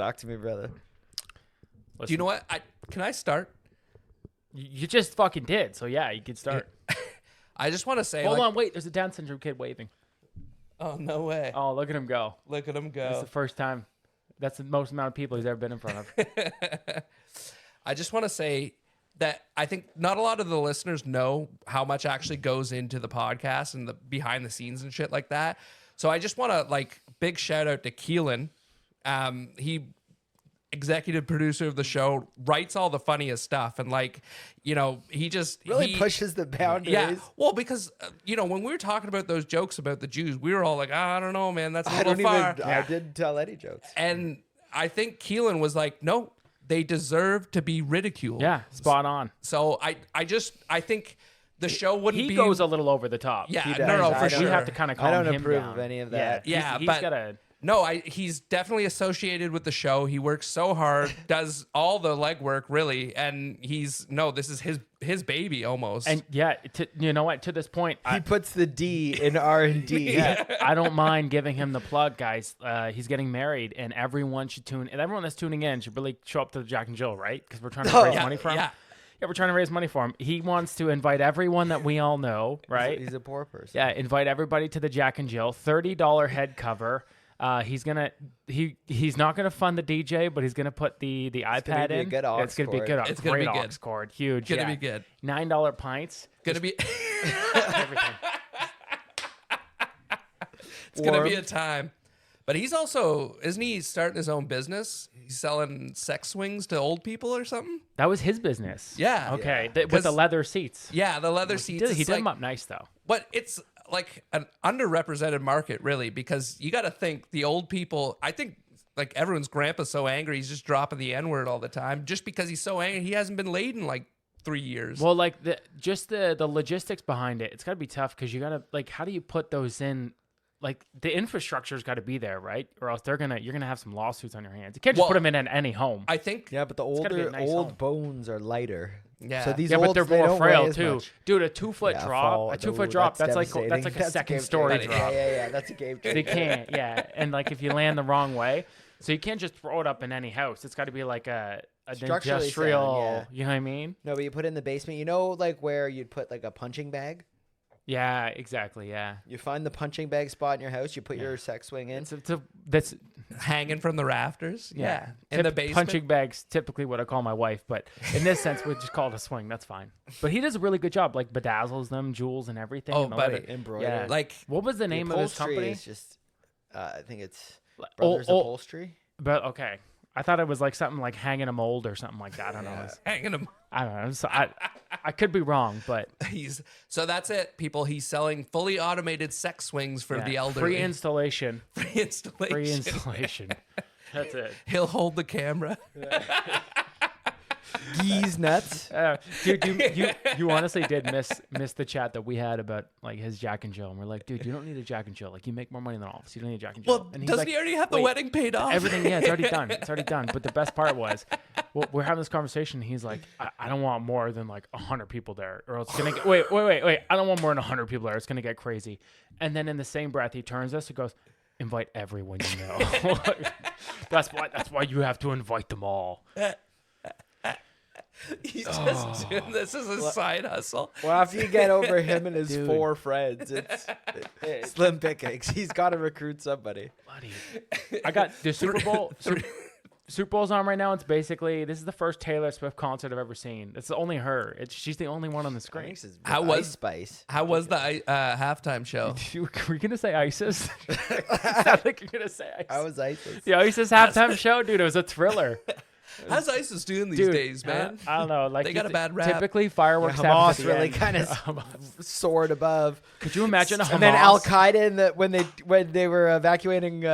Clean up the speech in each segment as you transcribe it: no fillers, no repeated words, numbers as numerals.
Talk to me, brother. Do you know what? Can I start? You just fucking did. So yeah, you can start. I just want to say. Hold on, wait. There's a Down syndrome kid waving. Oh no way! Oh, look at him go. Look at him go. It's the first time. That's the most amount of people he's ever been in front of. I just want to say that I think not a lot of the listeners know how much actually goes into the podcast and the behind the scenes and shit like that. So I just want to big shout out to Keelan. He executive producer of the show, writes all the funniest stuff, and he just really pushes the boundaries. Yeah, well, because when we were talking about those jokes about the Jews, we were all like, I don't know, man, that's a little far. I didn't tell any jokes. And I think Keelan was like, no, they deserve to be ridiculed. Yeah, spot on. So I think the show wouldn't be. He goes a little over the top. Yeah, no, for sure. We have to kind of calm him down. I don't approve of any of that. Yeah, he's but got a. No, he's definitely associated with the show. He works so hard, does all the legwork really, and this is his baby almost. And yeah, you know what? To this point, he puts the D in R&D. Yeah, I don't mind giving him the plug, guys. He's getting married, and everyone should tune. And everyone that's tuning in should really show up to the Jack and Jill, right? Because we're trying to raise money for him. Yeah, we're trying to raise money for him. He wants to invite everyone that we all know, right? He's a poor person. Yeah, invite everybody to the Jack and Jill. $30 head cover. He's not gonna fund the DJ, but he's gonna put the iPad in. It's gonna be good. It's gonna be good. Aux cord, huge. Gonna be good. $9 pints. Gonna be everything. It's gonna be a time. But he's also, isn't he starting his own business? He's selling sex swings to old people or something. That was his business. Yeah. Okay. With the leather seats. Yeah, the leather seats. He did them up nice though. But it's like an underrepresented market, really, because you got to think the old people. I think everyone's grandpa's so angry he's just dropping the N-word all the time, just because he's so angry he hasn't been laid in 3 years. Well, the logistics behind it, it's got to be tough because you got to how do you put those in? The infrastructure's got to be there, right? Or else you're gonna have some lawsuits on your hands. You can't just put them in any home. I think. Yeah, but the old bones are lighter. Yeah. So these but they're more frail too. Much. Dude, a 2-foot drop. A 2-foot drop. That's like a second story drop. Yeah. That's a game changer. They can't. Yeah, and if you land the wrong way, so you can't just throw it up in any house. It's got to be like a industrial. Sound, You know what I mean? No, but you put it in the basement. You know, where you'd put a punching bag. Yeah, exactly. Yeah. You find the punching bag spot in your house. You put your sex swing in. That's hanging from the rafters. Yeah. In the basement. Punching bag's typically what I call my wife, but in this sense, we just call it a swing. That's fine. But he does a really good job. Bedazzles them, jewels, and everything. Oh, but embroidered. Yeah. What was the name of this company? Is just, I think it's Brothers Upholstery. But okay. I thought it was something hanging a mold or something like that. I don't know. Hanging them. I don't know. So I could be wrong, but so that's it, people. He's selling fully automated sex swings for the elderly. Free installation. Free installation. That's it. He'll hold the camera. Geese nuts. Dude, you honestly did miss the chat that we had about his Jack and Jill, and we're like, dude, you don't need a Jack and Jill. You make more money than all of us. You don't need a Jack and Jill. Well, and doesn't he already have the wedding paid off? Everything, yeah, it's already done. It's already done. But the best part was, we're having this conversation. And he's like, I don't want more than 100 people there, or it's gonna get, wait. I don't want more than 100 people there. It's gonna get crazy. And then in the same breath, he turns to us and goes, invite everyone you know. That's why you have to invite them all. He's just doing this as a side hustle. Well, after you get over him and his 4 friends, it's slim pickings. He's got to recruit somebody. Buddy, I got the Super Bowl. Super Bowl's on right now. It's basically, this is the first Taylor Swift concert I've ever seen. It's only her. She's the only one on the screen. How was the halftime show? Were you gonna say ISIS? I sound like you're gonna say ISIS. I was ISIS. The ISIS halftime show, dude. It was a thriller. How's ISIS doing these days, man? I don't know. They got a bad rap. Typically, fireworks. Hamas really kind of soared above. Could you imagine a Hamas? And then Al Qaeda when they were evacuating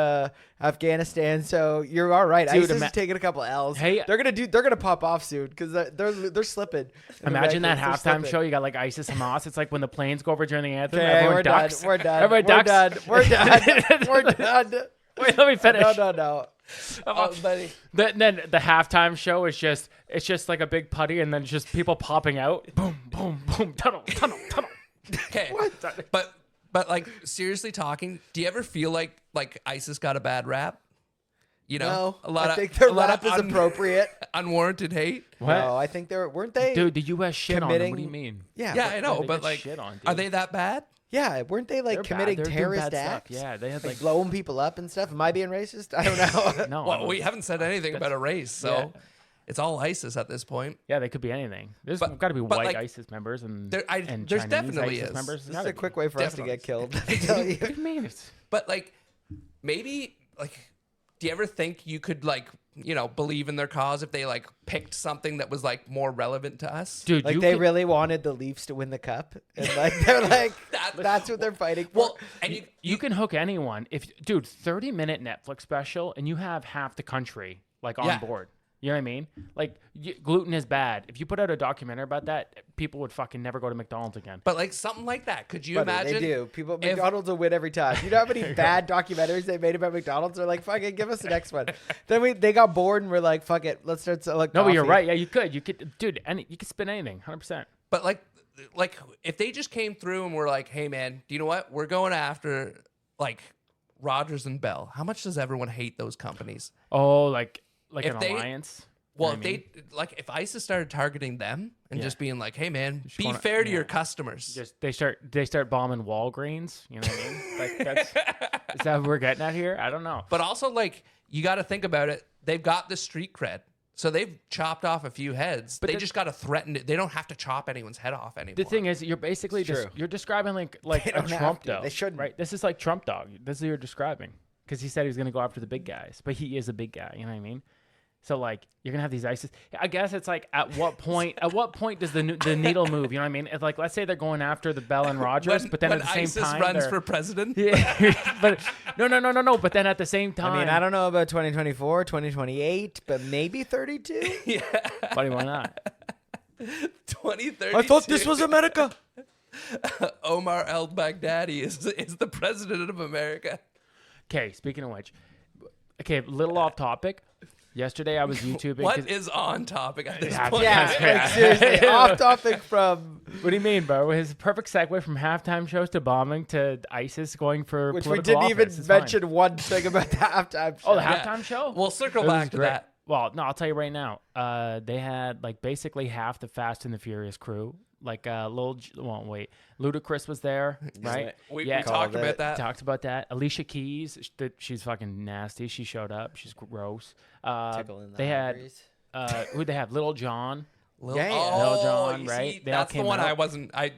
Afghanistan. So you're all right. Dude, ISIS is taking a couple L's. Hey, they're gonna pop off soon because they're slipping. Imagine that halftime show. You got ISIS Hamas. It's like when the planes go over during the anthem. Okay, everyone ducks. We're done. Everyone ducks. We're done. We're done. Wait, let me finish. No. Buddy. Then the halftime show is just like a big putty, and then just people popping out. Boom, boom, boom. Tunnel. Okay, but seriously talking, do you ever feel like ISIS got a bad rap? You know, No, a lot I of think their a lot rap of is appropriate. unwarranted hate. What? No, I think weren't they? Dude, the U.S. shit on them. What do you committing- mean? Yeah, Yeah, I know, they but get like, shit on, dude. are they that bad? yeah, weren't they like They're bad. committing They're doing terrorist bad stuff. acts? Yeah, they had Like like blowing people up and stuff. Am I being racist? I don't know. no. Well, we haven't said anything about a race, so Yeah. it's all ISIS at this point. Yeah, they could be anything. There's But- got to be but, white like, ISIS members and there's Chinese definitely ISIS is. members. This is a quick way for us to get killed. I tell you. What do you mean? It's- But like, maybe like, do you ever think you could like, you know, believe in their cause if they like picked something that was like more relevant to us? Dude, Like you they can- really wanted the Leafs to win the cup, and like they're like, that's what they're fighting for. Well, and you can hook anyone if, dude, 30-minute Netflix special and you have half the country like on Yeah. board. You know what I mean? Like gluten is bad. If you put out a documentary about that, people would fucking never go to McDonald's again. but like something like that. Could you Buddy, imagine? they do. People, if- McDonald's will win every time. You know how many bad documentaries they made about McDonald's? They're like, fuck it, give us the next one. Then they got bored and we're like, fuck it, let's start selling No, but you're coffee. right. Yeah, you could, dude. You could spin anything, 100%. But like if they just came through and were like, hey man, do you know what? We're going after like Rogers and Bell. How much does everyone hate those companies? Oh, like If an they- alliance. Well, You know if what I mean? they like if ISIS started targeting them and Yeah. just being like, hey man, be wanna- fair to yeah. your customers. Just they start bombing Walgreens. You know what I mean? Like that's is that what we're getting at here? I don't know. But also, like, you got to think about it. They've got the street cred. So they've chopped off a few heads. But they the- just got to threaten it. They don't have to chop anyone's head off anymore. The thing is, you're basically It's just true. you're describing like They a don't have Trump to. dog. They shouldn't. Right? This is like Trump dog. This is what you're describing because he said he was going to go after the big guys, but he is a big guy. You know what I mean? So like you're gonna have these ISIS. I guess it's like at what point does the needle move? You know what I mean? If like let's say they're going after the Bell and Rogers, but then when at the same ISIS time runs they're- for president, yeah, but no. But then at the same time, I mean, I don't know about 2024, 2028, but maybe 32. buddy, why not? 2030. I thought this was America. Omar al-Baghdadi is the president of America. Okay, speaking of which, okay, little off topic. Yesterday I was YouTubing. What 'cause- is on topic at this Yeah, point? Yeah, Yeah. like seriously, off topic from What do you mean, bro? His perfect segue from halftime shows to bombing to ISIS going for which we political didn't even office. It's fine. mention one thing about the halftime show. Oh, the Yeah. halftime show? We'll circle It was back to great. that. Well, no, I'll tell you right now. They had like basically half the Fast and the Furious crew. Like Ludacris was there, right? We Yeah. talked Called about it. that. Talked about that. Alicia Keys, she's fucking nasty. She showed up. She's gross. Tickling the They had ivories. who they have? Little John. Lil, Yeah, yeah. oh, Lil Jon, you right? see, They all that's the came one out.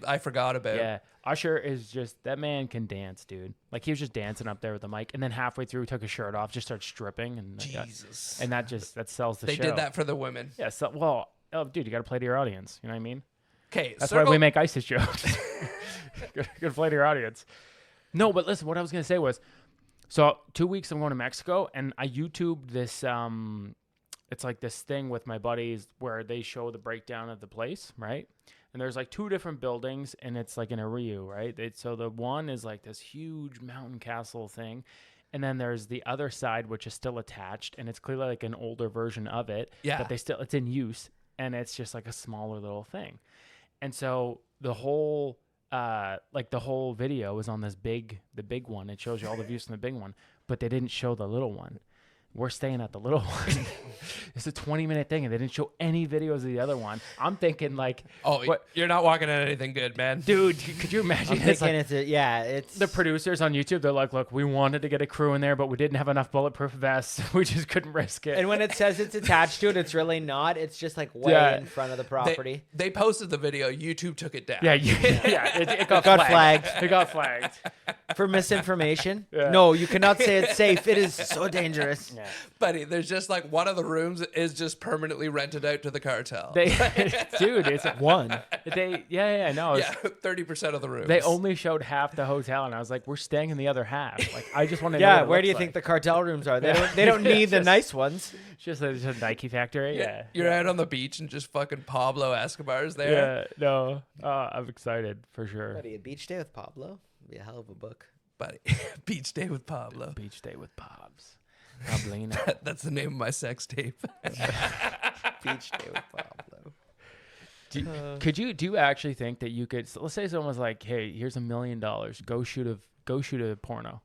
I forgot about. Yeah, Usher is just that man can dance, dude. Like he was just dancing up there with the mic, and then halfway through, he took his shirt off, just started stripping, and Jesus. that sells the They show. did that for the women. Yeah. So, well, oh, dude, you got to play to your audience. You know what I mean? Okay, That's why we make ISIS jokes. Good play to your audience. No, but listen, what I was gonna say was, so 2 weeks I'm going to Mexico, and I YouTubed this. It's like this thing with my buddies where they show the breakdown of the place, right? And there's like two different buildings, and it's like in a Rio, right? So the one is like this huge mountain castle thing, and then there's the other side which is still attached, and it's clearly like an older version of it. Yeah. But it's in use, and it's just like a smaller little thing. And so the whole video is on the big one. It shows you all the views from the big one, but they didn't show the little one. We're staying at the little one. It's a 20-minute thing, and they didn't show any videos of the other one. I'm thinking like, Oh, what, you're not walking at anything good, man. dude? Could you imagine? I'm It's thinking like it's the producers on YouTube. They're like, look, we wanted to get a crew in there, but we didn't have enough bulletproof vests. We just couldn't risk it. and when it says it's attached to it, it's really not. It's just like way Yeah. in front of the property. They posted the video. YouTube took it down. yeah, it got Got flagged. flagged. It got flagged. For misinformation. Yeah. No, you cannot say it's safe. It is so dangerous. Yeah. Buddy, there's just like one of the rooms is just permanently rented out to the cartel. Dude, it's One. yeah, no. yeah, 30% of the rooms. They only showed half the hotel, and I was like, "We're staying in the other half." Like, I just want to. Yeah, know where do you think the cartel rooms are? They Yeah. don't need the Just- nice ones. Just a Nike factory? Yeah. You're out on the beach and just fucking Pablo Escobar's there. Yeah. No. I'm excited for sure. Buddy, a beach day with Pablo would be a hell of a book. Buddy, beach day with Pablo. Beach day with Pobs. Pablina. That's the name of my sex tape. Beach day with Pablo. Do you actually think that you could? So let's say someone was like, "Hey, here's $1 million. Go shoot a porno."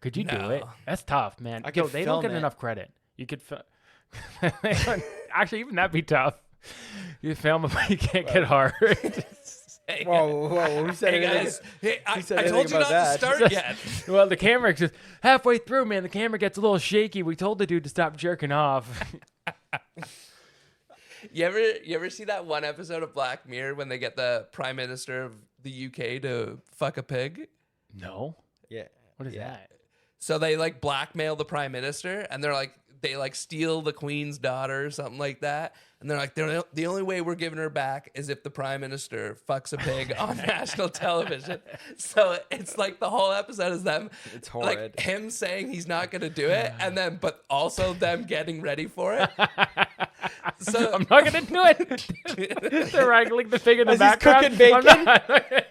Could you do No. it? That's tough, man. I Yo, could they don't film get it. enough credit. You could actually even that'd be tough. You film it, but you can't get hard. Whoa! Who said Hey anything? guys, hey, I said told you anything not about to that? start yet. Well, the camera just halfway through, man. The camera gets a little shaky. We told the dude to stop jerking off. You ever see that one episode of Black Mirror when they get the Prime Minister of the UK to fuck a pig? No. Yeah. What is that? So they like blackmail the Prime Minister, and they steal the Queen's daughter or something like that. And they're like, the only way we're giving her back is if the Prime Minister fucks a pig on national television. So it's like the whole episode is them. It's horrid. Like him saying he's not going to do it, and then but also them getting ready for it. So I'm not gonna do it. They're wrangling the pig in the As he's background. cooking bacon? I'm not-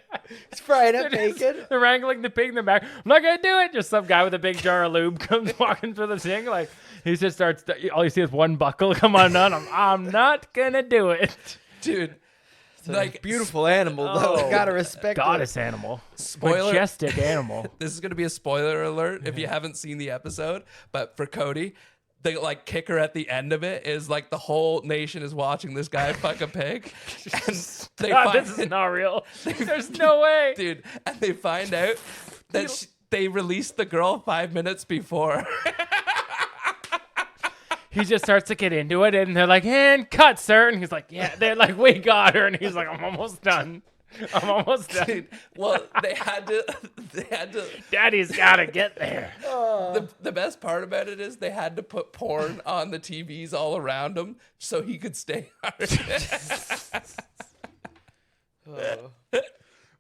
He's frying up bacon. They're wrangling the pig in the back. I'm not gonna do it. Just some guy with a big jar of lube comes walking through the thing. Like he just starts. All you see is one buckle come on down. I'm not gonna do it. dude, It's a like beautiful animal, though. Oh, Gotta respect Goddess animal. Spoiler. Majestic animal. This is going to be a spoiler alert if you haven't seen the episode, but for Cody, the like kicker at the end of it is like the whole nation is watching this guy fuck a pig, and they God, find this is not real. There's no way. dude, and they find out that they released the girl 5 minutes before. He just starts to get into it, and they're like, "And cut, sir." And he's like, "Yeah." They're like, "We got her," and he's like, "I'm almost done. I'm almost done." Dude, well, they had to. Daddy's gotta get there. The best part about it is they had to put porn on the TVs all around him so he could stay hard.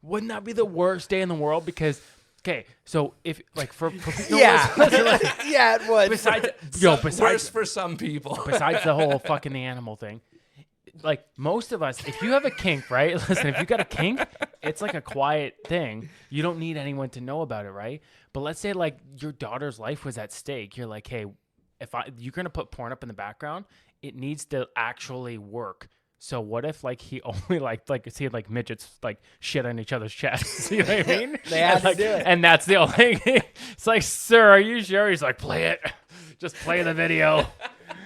Wouldn't that be the worst day in the world? Because, okay, so if like for no, Yeah. listen, Yeah, it would. besides Worse besides for some people. besides the whole fucking the animal thing, like most of us, if you have a kink, right? Listen, if you got a kink, it's like a quiet thing. You don't need anyone to know about it, right? But let's say like your daughter's life was at stake. You're like, hey, you're gonna put porn up in the background, it needs to actually work. So what if like he only like see like midgets like shit on each other's chests? You know what I mean? They had And, to like, do it. and that's the only thing. It's like, sir, are you sure? He's like, play it. Just play the video.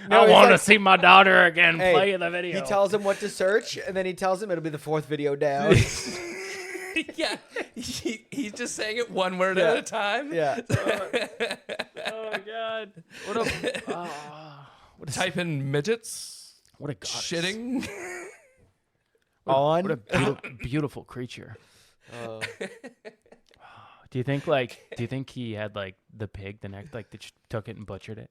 No, I he's want to like, see my daughter again. Hey, Play the video. He tells him what to search, and then he tells him it'll be the 4th video down. Yeah, he's just saying it one word at a time. Yeah. Oh God! What a Type in midgets what a goddess. shitting. On. What a beautiful creature. Do you think he had like the pig the next like took it and butchered it,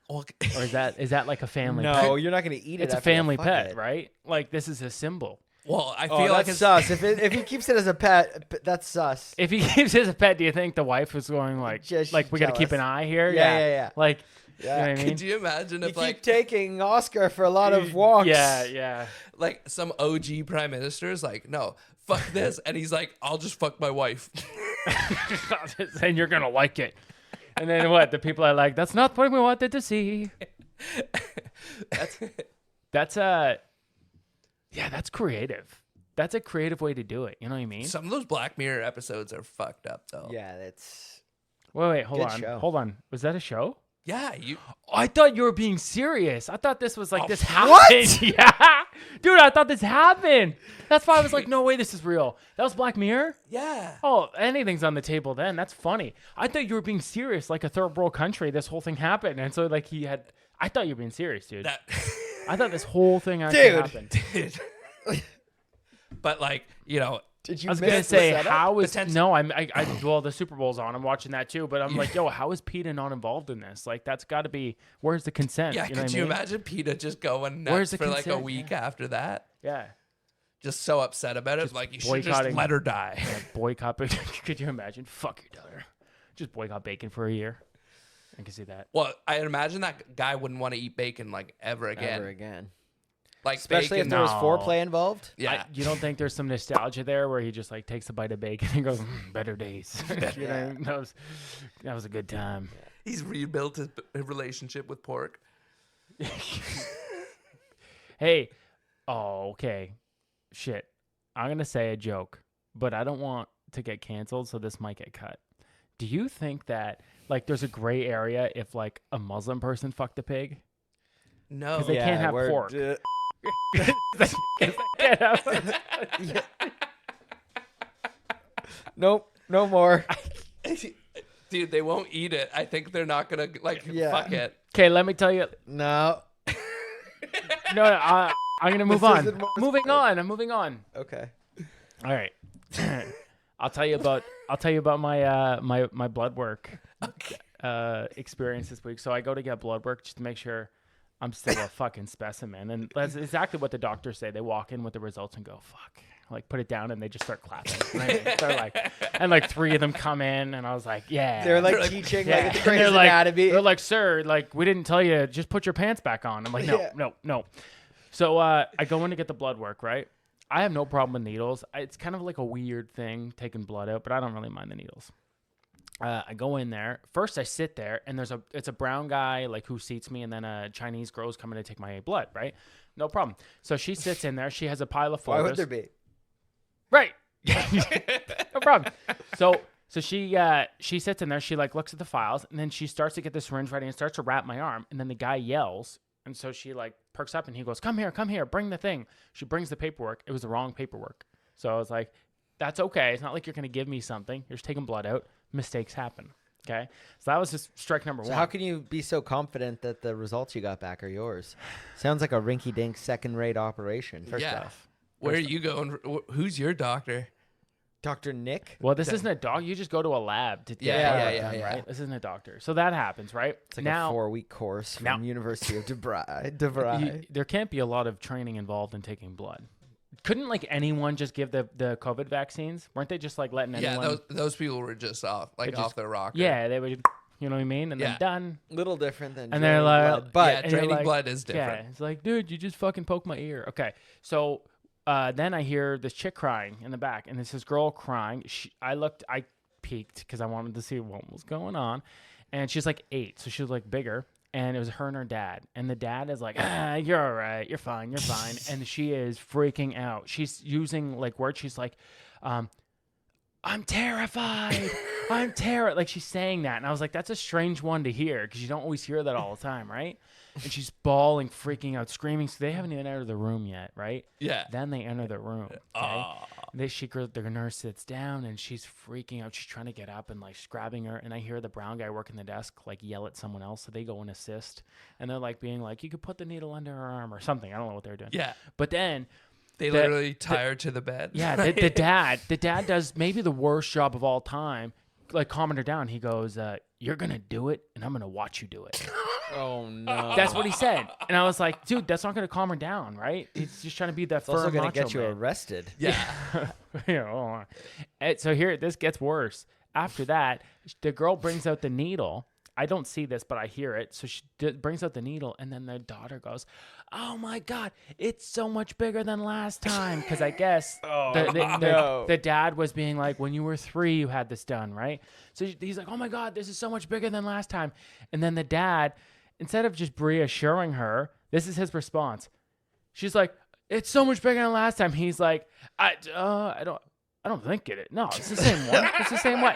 or is that like a family? No, pet? you're not gonna eat it. It's a after you family fuck pet, it. right? Like this is a symbol. Well, I Oh, feel like that's it's sus. If he keeps it as a pet, that's sus. If he keeps it as a pet, do you think the wife was going like Just we got to keep jealous. an eye here? Yeah. Like, Yeah. you know what I mean? Could you imagine You if keep taking Oscar for a lot of walks. Yeah. like some OG prime minister is like, no, fuck this, and he's like, I'll just fuck my wife. And you're gonna like it. And then what? The people are like, that's not what we wanted to see. That's creative. That's a creative way to do it. You know what I mean? Some of those Black Mirror episodes are fucked up though. Yeah, that's. Wait, Good show. hold on. Was that a show? Yeah, you. Oh, I thought you were being serious. I thought this was like this what? happened. Yeah, dude, I thought this happened. That's why I was like, no way, this is real. That was Black Mirror. Yeah. Oh, anything's on the table then. That's funny. I thought you were being serious, like a third world country. This whole thing happened, and so like he had. I thought you were being serious, dude. That. I thought this whole thing actually Dude. happened. But like, you know, Did you I was miss gonna the say, setup? how is Potential- no? Well, the Super Bowl's on. I'm watching that too. But I'm like, yo, how is PETA not involved in this? Like, that's got to be. Where's the consent? yeah. You know Could what I you mean? imagine PETA just going Where's nuts the for like a consent? week after that? Yeah. Just so upset about it, like you should just boycotting- let her die. Boycott. Could you imagine? Fuck your daughter. Just boycott bacon for a year. I can see that. Well, I imagine that guy wouldn't want to eat bacon like ever again. Never again. Like Especially bacon. if there was No. foreplay involved. Yeah. You don't think there's some nostalgia there where he just like takes a bite of bacon and goes, better days. You know, that was a good time. He's rebuilt his relationship with pork. Hey, okay. Shit. I'm going to say a joke, but I don't want to get canceled, so this might get cut. do you think that like there's a gray area if like a Muslim person fucked a pig? No. Because they can't have we're pork. Yeah. Nope, no more. Dude, they won't eat it. I think they're not gonna like Yeah. fuck it. Okay, let me tell you. No. No, I'm gonna move This on. isn't what was I'm moving on. Okay. All right. I'll tell you about my my blood work experience this week. So I go to get blood work just to make sure I'm still a fucking specimen, and that's exactly what the doctors say. They walk in with the results and go, "Fuck." Like put it down and they just start clapping. And like 3 of them come in and I was like, yeah. They're like teaching like it's And Grey's they're like, Anatomy. they're like, sir, like we didn't tell you, just put your pants back on. I'm like, no, Yeah. no. So I go in to get the blood work, right? I have no problem with needles. It's kind of like a weird thing taking blood out, but I don't really mind the needles. I go in there. First I sit there and it's a brown guy like who seats me, and then a Chinese girl's coming to take my blood, right? No problem. So she sits in there. She has a pile of Why folders. would there be? Right. No problem. So she sits in there. She like looks at the files, and then she starts to get the syringe ready and starts to wrap my arm. And then the guy yells, and so she like perks up, and he goes, "Come here, bring the thing." She brings the paperwork. It was the wrong paperwork. So I was like, "That's okay. It's not like you're gonna give me something. You're just taking blood out. Mistakes happen." Okay. So that was just strike number 1. How can you be so confident that the results you got back are yours? Sounds like a rinky-dink second-rate operation. First off. Where are you going? Who's your doctor? Dr. Nick? Well, this isn't a dog. You just go to a lab to get Yeah, blood done, right? This isn't a doctor. So that happens, right? It's like now, a 4-week course from now- University of DeVry. there can't be a lot of training involved in taking blood. Couldn't like anyone just give the COVID vaccines? Weren't they just like letting anyone? Yeah, those people were just off off their rocker. Yeah, they would. You know what I mean? And then done. Little different than And they're draining like, blood, but yeah, and you're draining like- blood is different. Yeah, it's like, dude, you just fucking poke my ear. Okay, so then I hear this chick crying in the back, and it's this girl crying. I peeked because I wanted to see what was going on, and she's like 8, so she was like bigger. And it was her and her dad. And the dad is like, you're all right. You're fine. You're fine. And she is freaking out. She's using like words. She's like, I'm terrified. I'm terrified. Like she's saying that. And I was like, that's a strange one to hear because you don't always hear that all the time, right? And she's bawling, freaking out, screaming. So they haven't even entered the room yet, right? Yeah. Then they enter the room. Okay. The nurse sits down and she's freaking out. She's trying to get up and like she's grabbing her. And I hear the brown guy working the desk like yell at someone else. So they go and assist. And they're like being like, you could put the needle under her arm or something. I don't know what they're doing. Yeah. But then They literally tie her to the bed. yeah, the dad does maybe the worst job of all time. Like calming her down. He goes, you're going to do it and I'm going to watch you do it. Oh, no. That's what he said. And I was like, dude, that's not going to calm her down, right? He's just trying to be that It's also firm going to macho get you man. arrested. Yeah. Yeah, hold on. And so here, this gets worse. After that, the girl brings out the needle. I don't see this, but I hear it. So she brings out the needle, and then the daughter goes, "Oh my God, it's so much bigger than last time." Because I guess the dad was being like, when you were 3, you had this done, right? So he's like, "Oh my God, this is so much bigger than last time." And then the dad, instead of just reassuring her, this is his response. She's like, "It's so much bigger than last time." He's like, I don't think it is. No, it's the same one. It's the same one.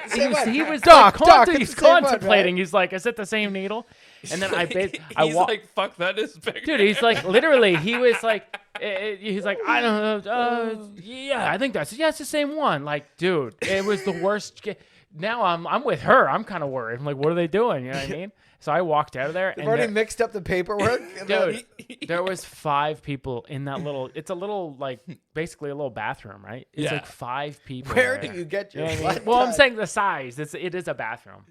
He was Doc, he's it's the same one, contemplating. right? He's like, is it the same needle? And then He's like, fuck, that is bigger. dude, he's like, literally, he was like, he's like, I don't know. Yeah, I think it's the same one. Like, dude, it was the worst. Now I'm with her. I'm kind of worried. I'm like, what are they doing? You know what I mean? So I walked out of there. They've already mixed up the paperwork. Dude, there was 5 people in that little. It's a little like basically a little bathroom, right? It's like 5 people. Where there. do you get your You know what I blood mean? Well, I'm done? saying the size. It is a bathroom.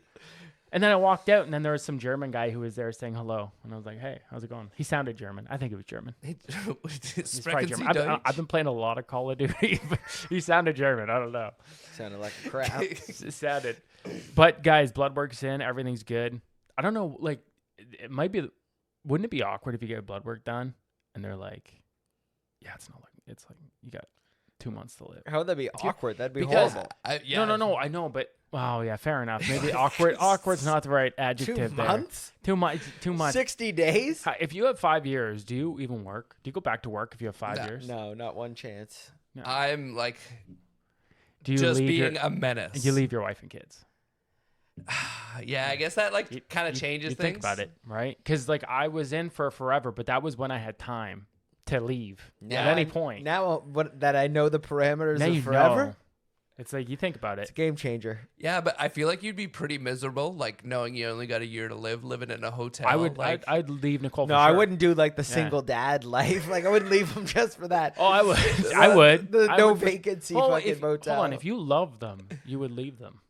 And then I walked out, and then there was some German guy who was there saying hello, and I was like, "Hey, how's it going?" He sounded German. I think it was German. He's probably German. I've been playing a lot of Call of Duty, but he sounded German. I don't know. Sounded like a crap. It sounded. But guys, blood work's in. Everything's good. I don't know. Like, it might be. Wouldn't it be awkward if you get blood work done, and they're like, "Yeah, it's not like it's like you got 2 months to live." How would that be awkward? That'd be Because- horrible. No. I know, but wow, yeah, fair enough. Maybe awkward. Awkward's not the right adjective 2 there. months? 2 months. 2 months. 60 days? If you have 5 years, do you even work? Do you go back to work if you have 5 No. years? No, not one chance. I'm like Do you just leave being your, a menace. you leave your wife and kids? Yeah, I guess that like kind of changes you things. think about it, right? Because like I was in for forever, but that was when I had time to leave Yeah. at any point. Now that I know the parameters Now of you forever, know. It's like you think about it's it. a game changer. Yeah, but I feel like you'd be pretty miserable, like knowing you only got a year to live, living in a hotel. I would. Like, I'd leave Nicole. No, for I sure. wouldn't do like the single dad life. Like I wouldn't leave him just for that. Oh, I would. I would. The I no would. vacancy Hold on, fucking motel. Hold on. If you love them, you would leave them.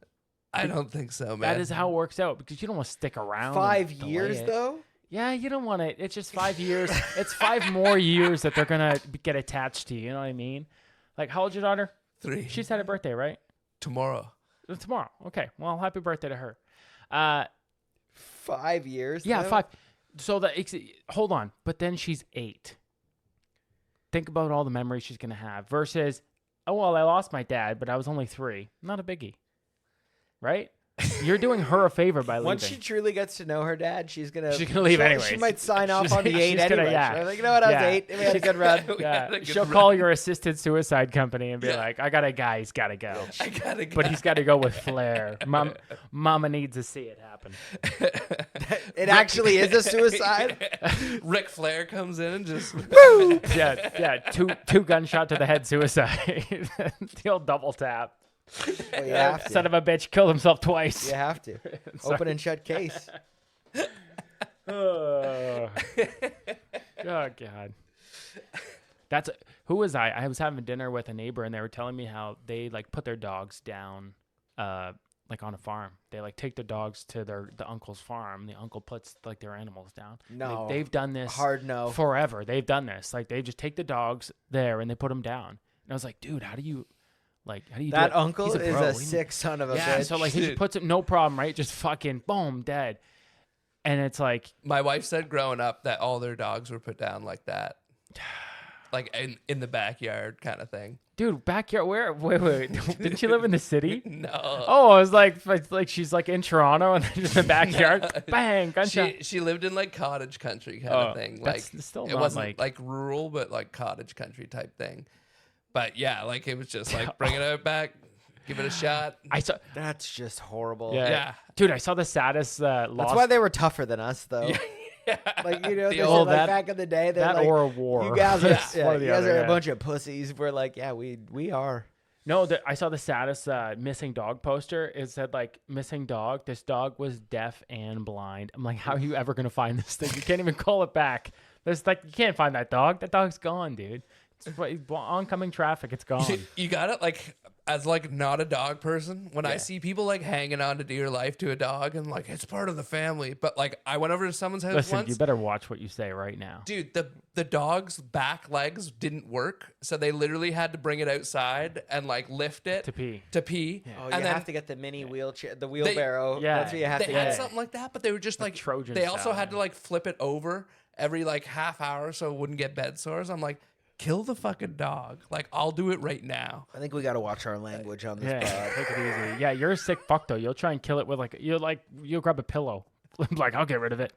I don't think so, man. That is how it works out because you don't want to stick around. 5 and delay years it. though. Yeah, you don't want it. It's just 5 years. It's 5 more years that they're gonna get attached to you. You know what I mean? Like, how old's your daughter? 3 She's had a birthday, right? tomorrow. Tomorrow. Okay. Well, happy birthday to her. 5 years. Yeah, though? 5. So hold on. But then she's 8. Think about all the memories she's gonna have versus, oh well, I lost my dad, but I was only 3. Not a biggie, right? You're doing her a favor by leaving. Once she truly gets to know her dad, she's gonna leave She anyways. might sign off She's- on the 8 she's gonna- anyway. yeah. She's like, you know what? I was Yeah. 8. We had a good run. We had a Yeah, good she'll run. call your assisted suicide company and be Yeah. like, "I got a guy. He's got to go, I gotta go. but he's got to go with flair. Mama needs to see it happen." It actually is a suicide. Ric Flair comes in and just Yeah. Two gunshot to the head suicide. The old double tap. Well, you have to. Son of a bitch killed himself twice. You have to. Open and shut case. Oh God. Who was I? I was having dinner with a neighbor and they were telling me how they like put their dogs down like on a farm. They like take their dogs to the uncle's farm. The uncle puts like their animals down. No. Like, they've done this Hard no. forever. They've done this. Like they just take the dogs there and they put them down. And I was like, dude, how do you do That it? uncle He's is pro. a sick son of a Yeah, bitch. so like he just puts it, no problem, right? Just fucking boom, dead. And it's like, My wife said growing up that all their dogs were put down like that. Like in the backyard kind of thing. dude, backyard. Wait. Didn't she live in the city? No. Oh, I was like she's like in Toronto and then just in the backyard, bang, gunshot. She lived in like cottage country kind of thing. Like that's still it not wasn't like rural, but like cottage country type thing. But yeah, like it was just like bring it out back, give it a shot. I saw. That's just horrible. Yeah. Dude, I saw the saddest loss. That's why they were tougher than us, though. Like, you know, The they old- said, like, that- back in the day, they're that like, or a war. you guys are, It's one or the you guys other, are yeah. a bunch of pussies. We're like, yeah, we are. No, I saw the saddest missing dog poster. It said like missing dog. This dog was deaf and blind. I'm like, how are you ever gonna find this thing? You can't even call it back. There's like you can't find that dog. That dog's gone, dude. It's oncoming traffic. It's gone. You got it like as like not a dog person. When I see people like hanging on to dear life to a dog and like it's part of the family, but like I went over to someone's house Listen, once. you better watch what you say right now. Dude, the dog's back legs didn't work, so they literally had to bring it outside and like lift it To pee. Oh, and you then have to get the mini wheelchair, the wheelbarrow. Yeah. That's what you have they to had get. something like that, but they were just like Trojan They also style, had to yeah. like flip it over every like half hour so it wouldn't get bed sores. I'm like, kill the fucking dog. Like I'll do it right now. I think we got to watch our language on this Yeah, pod. take it easy. Yeah, you're a sick fuck though. You'll try and kill it with you'll grab a pillow. Like I'll get rid of it.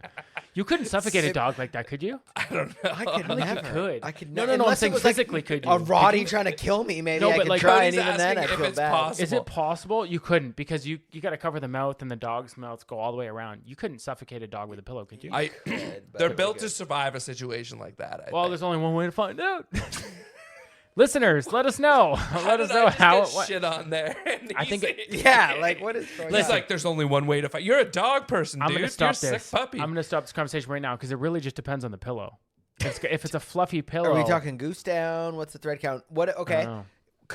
You couldn't suffocate a dog like that, could you? I don't know. I could think you never. could. I could No, never. no, I'm Unless it saying was, like, physically, could you? A Roddy trying to kill me, maybe No, I but, could like, try, and Cody's even then I asking if feel it's bad. possible. Is it possible? You couldn't because you got to cover the mouth and the dog's mouths go all the way around. You couldn't suffocate a dog with a pillow, could you? But They're we built could. to survive a situation like that. Well, there's only one way to find out. Listeners, let us know. Let us know how it went. shit on there. And I think Yeah, like what is going It's on? like there's only one way to fight. You're a dog person, I'm dude. gonna You're stop a sick this. puppy. I'm gonna stop this conversation right now because it really just depends on the pillow. If it's a fluffy pillow, Are we talking goose down? What's the thread count? What? I Okay. don't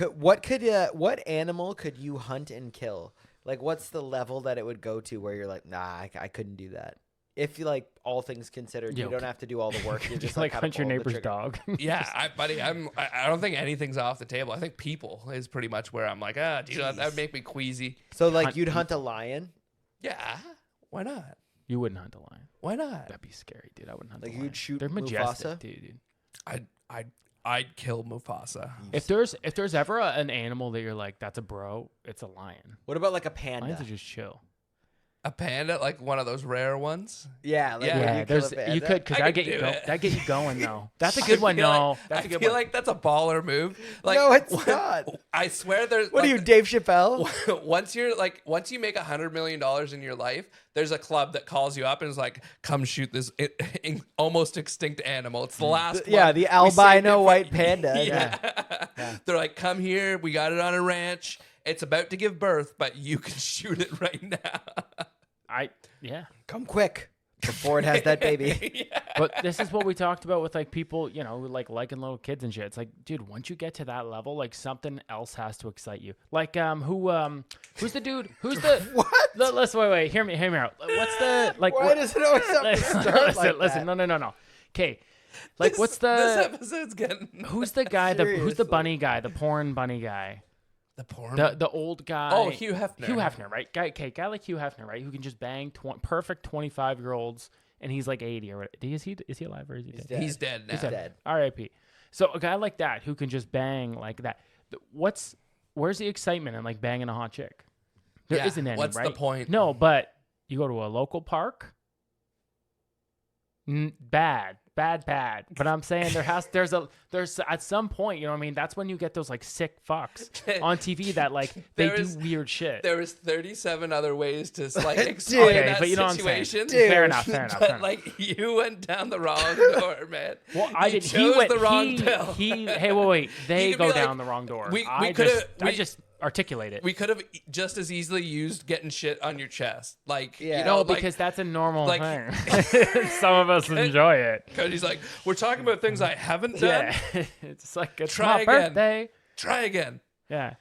know. What animal could you hunt and kill? Like, what's the level that it would go to where you're like, nah, I couldn't do that. If you like all things considered, Yeah, you don't okay. have to do all the work. You Just just like gotta hunt your pull the neighbor's trigger. dog. Yeah, buddy, I don't think anything's off the table. I think people is pretty much where I'm like, dude, that would make me queasy. So like, Hunt you'd hunt a lion. Yeah, why not? You wouldn't hunt a lion. Why not? That'd be scary, dude. I wouldn't hunt Like, a you'd lion. shoot They're majestic, Mufasa? dude. I'd kill Mufasa. If there's ever an animal that you're like, that's a bro, it's a lion. What about like a panda? Lions are just chill. A panda, like one of those rare ones. Yeah, like Yeah. when Yeah, you kill a there's panda. you could because I that could get you do go. it. That get you going though. That's a good one. No, that's a good I feel one. like that's a baller move. Like, No, it's not. I swear there's. What are you, Dave Chappelle? Once you make $100 million in your life, there's a club that calls you up and is like, "Come shoot this almost extinct animal." It's the last. Yeah, one. the We saved albino it for- white panda. Yeah. They're like, "Come here. We got it on a ranch. It's about to give birth, but you can shoot it right now." Come quick before it has that baby. But this is what we talked about with like people, you know, like liking little kids and shit. It's like, dude, once you get to that level, like something else has to excite you. Like, who's the dude? Who's the What? Listen, wait, hear me out. What's the like? Why does it always have to start listen, like no. Okay, like what's the? This episode's getting Who's the guy? Who's the Seriously. bunny guy? The porn bunny guy? the porn. The old guy. Oh, Hugh Hefner. Hugh Hefner, right? Guy like Hugh Hefner, right? Who can just bang perfect 25-year-olds, and he's like 80 or what? Is he alive or is he dead? dead. He's dead now. He's dead. R.I.P. So a guy like that who can just bang like that. Where's the excitement in like banging a hot chick? There Yeah, isn't any. what's the right? point? No, but you go to a local park. Bad. But I'm saying there's at some point, you know what I mean? That's when you get those like sick fucks on TV that like they do weird shit. There was 37 other ways to like Dude. explain Okay, that but you know what I'm saying. situation. Dude. Fair enough. But like you went down the wrong door, man. Well, I You did. He chose went. the wrong pill. Hey, wait. They could go be like, down the wrong door. we I could've- just articulate it. We could have just as easily used getting shit on your chest, like Yeah. you know, No, like, because that's a normal like- thing. Some of us enjoy it. Cody's like, we're talking about things I haven't done. Yeah, it's like it's Try my again. birthday. Try again. Yeah.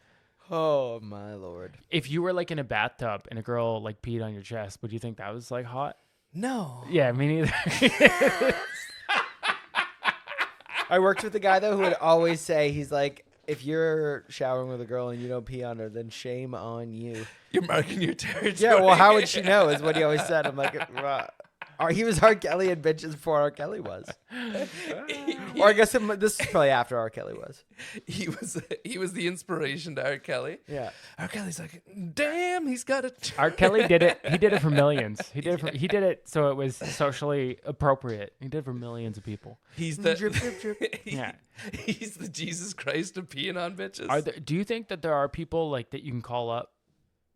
Oh my lord. If you were like in a bathtub and a girl like peed on your chest, would you think that was like hot? No. Yeah, me neither. I worked with a guy though who would always say, he's like, if you're showering with a girl and you don't pee on her, then shame on you. You're marking your territory. Yeah, well, how would she know? Is what he always said. I'm like, he was R. Kelly and bitches before R. Kelly was. Or I guess this is probably after R. Kelly was. He was the inspiration to R. Kelly. Yeah. R. Kelly's like, damn, he's got a. R. Kelly did it. He did it for millions. He did it so it was socially appropriate. He did it for millions of people. He's the. Drip, drip, drip. Yeah. He's the Jesus Christ of peeing on bitches. Do you think that there are people like that you can call up?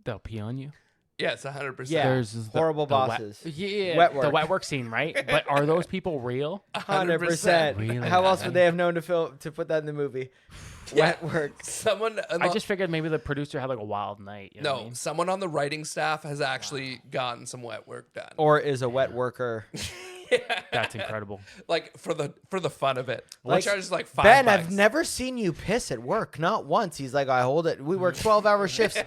They'll pee on you. Yes, 100%. Yeah. There's Horrible wet- bosses. yeah, Wet the work. wet work scene, right? But are those people real? 100%. Really? How else would they have known to put that in the movie? Yeah. Wet work. Someone. I just figured maybe the producer had like a wild night. You know what I No, mean? someone on the writing staff has actually gotten some wet work done. Or is a wet worker. That's incredible. Like for the fun of it. Like, Which charges like $5. Ben, I've never seen you piss at work. Not once. He's like, I hold it. We work 12-hour shifts.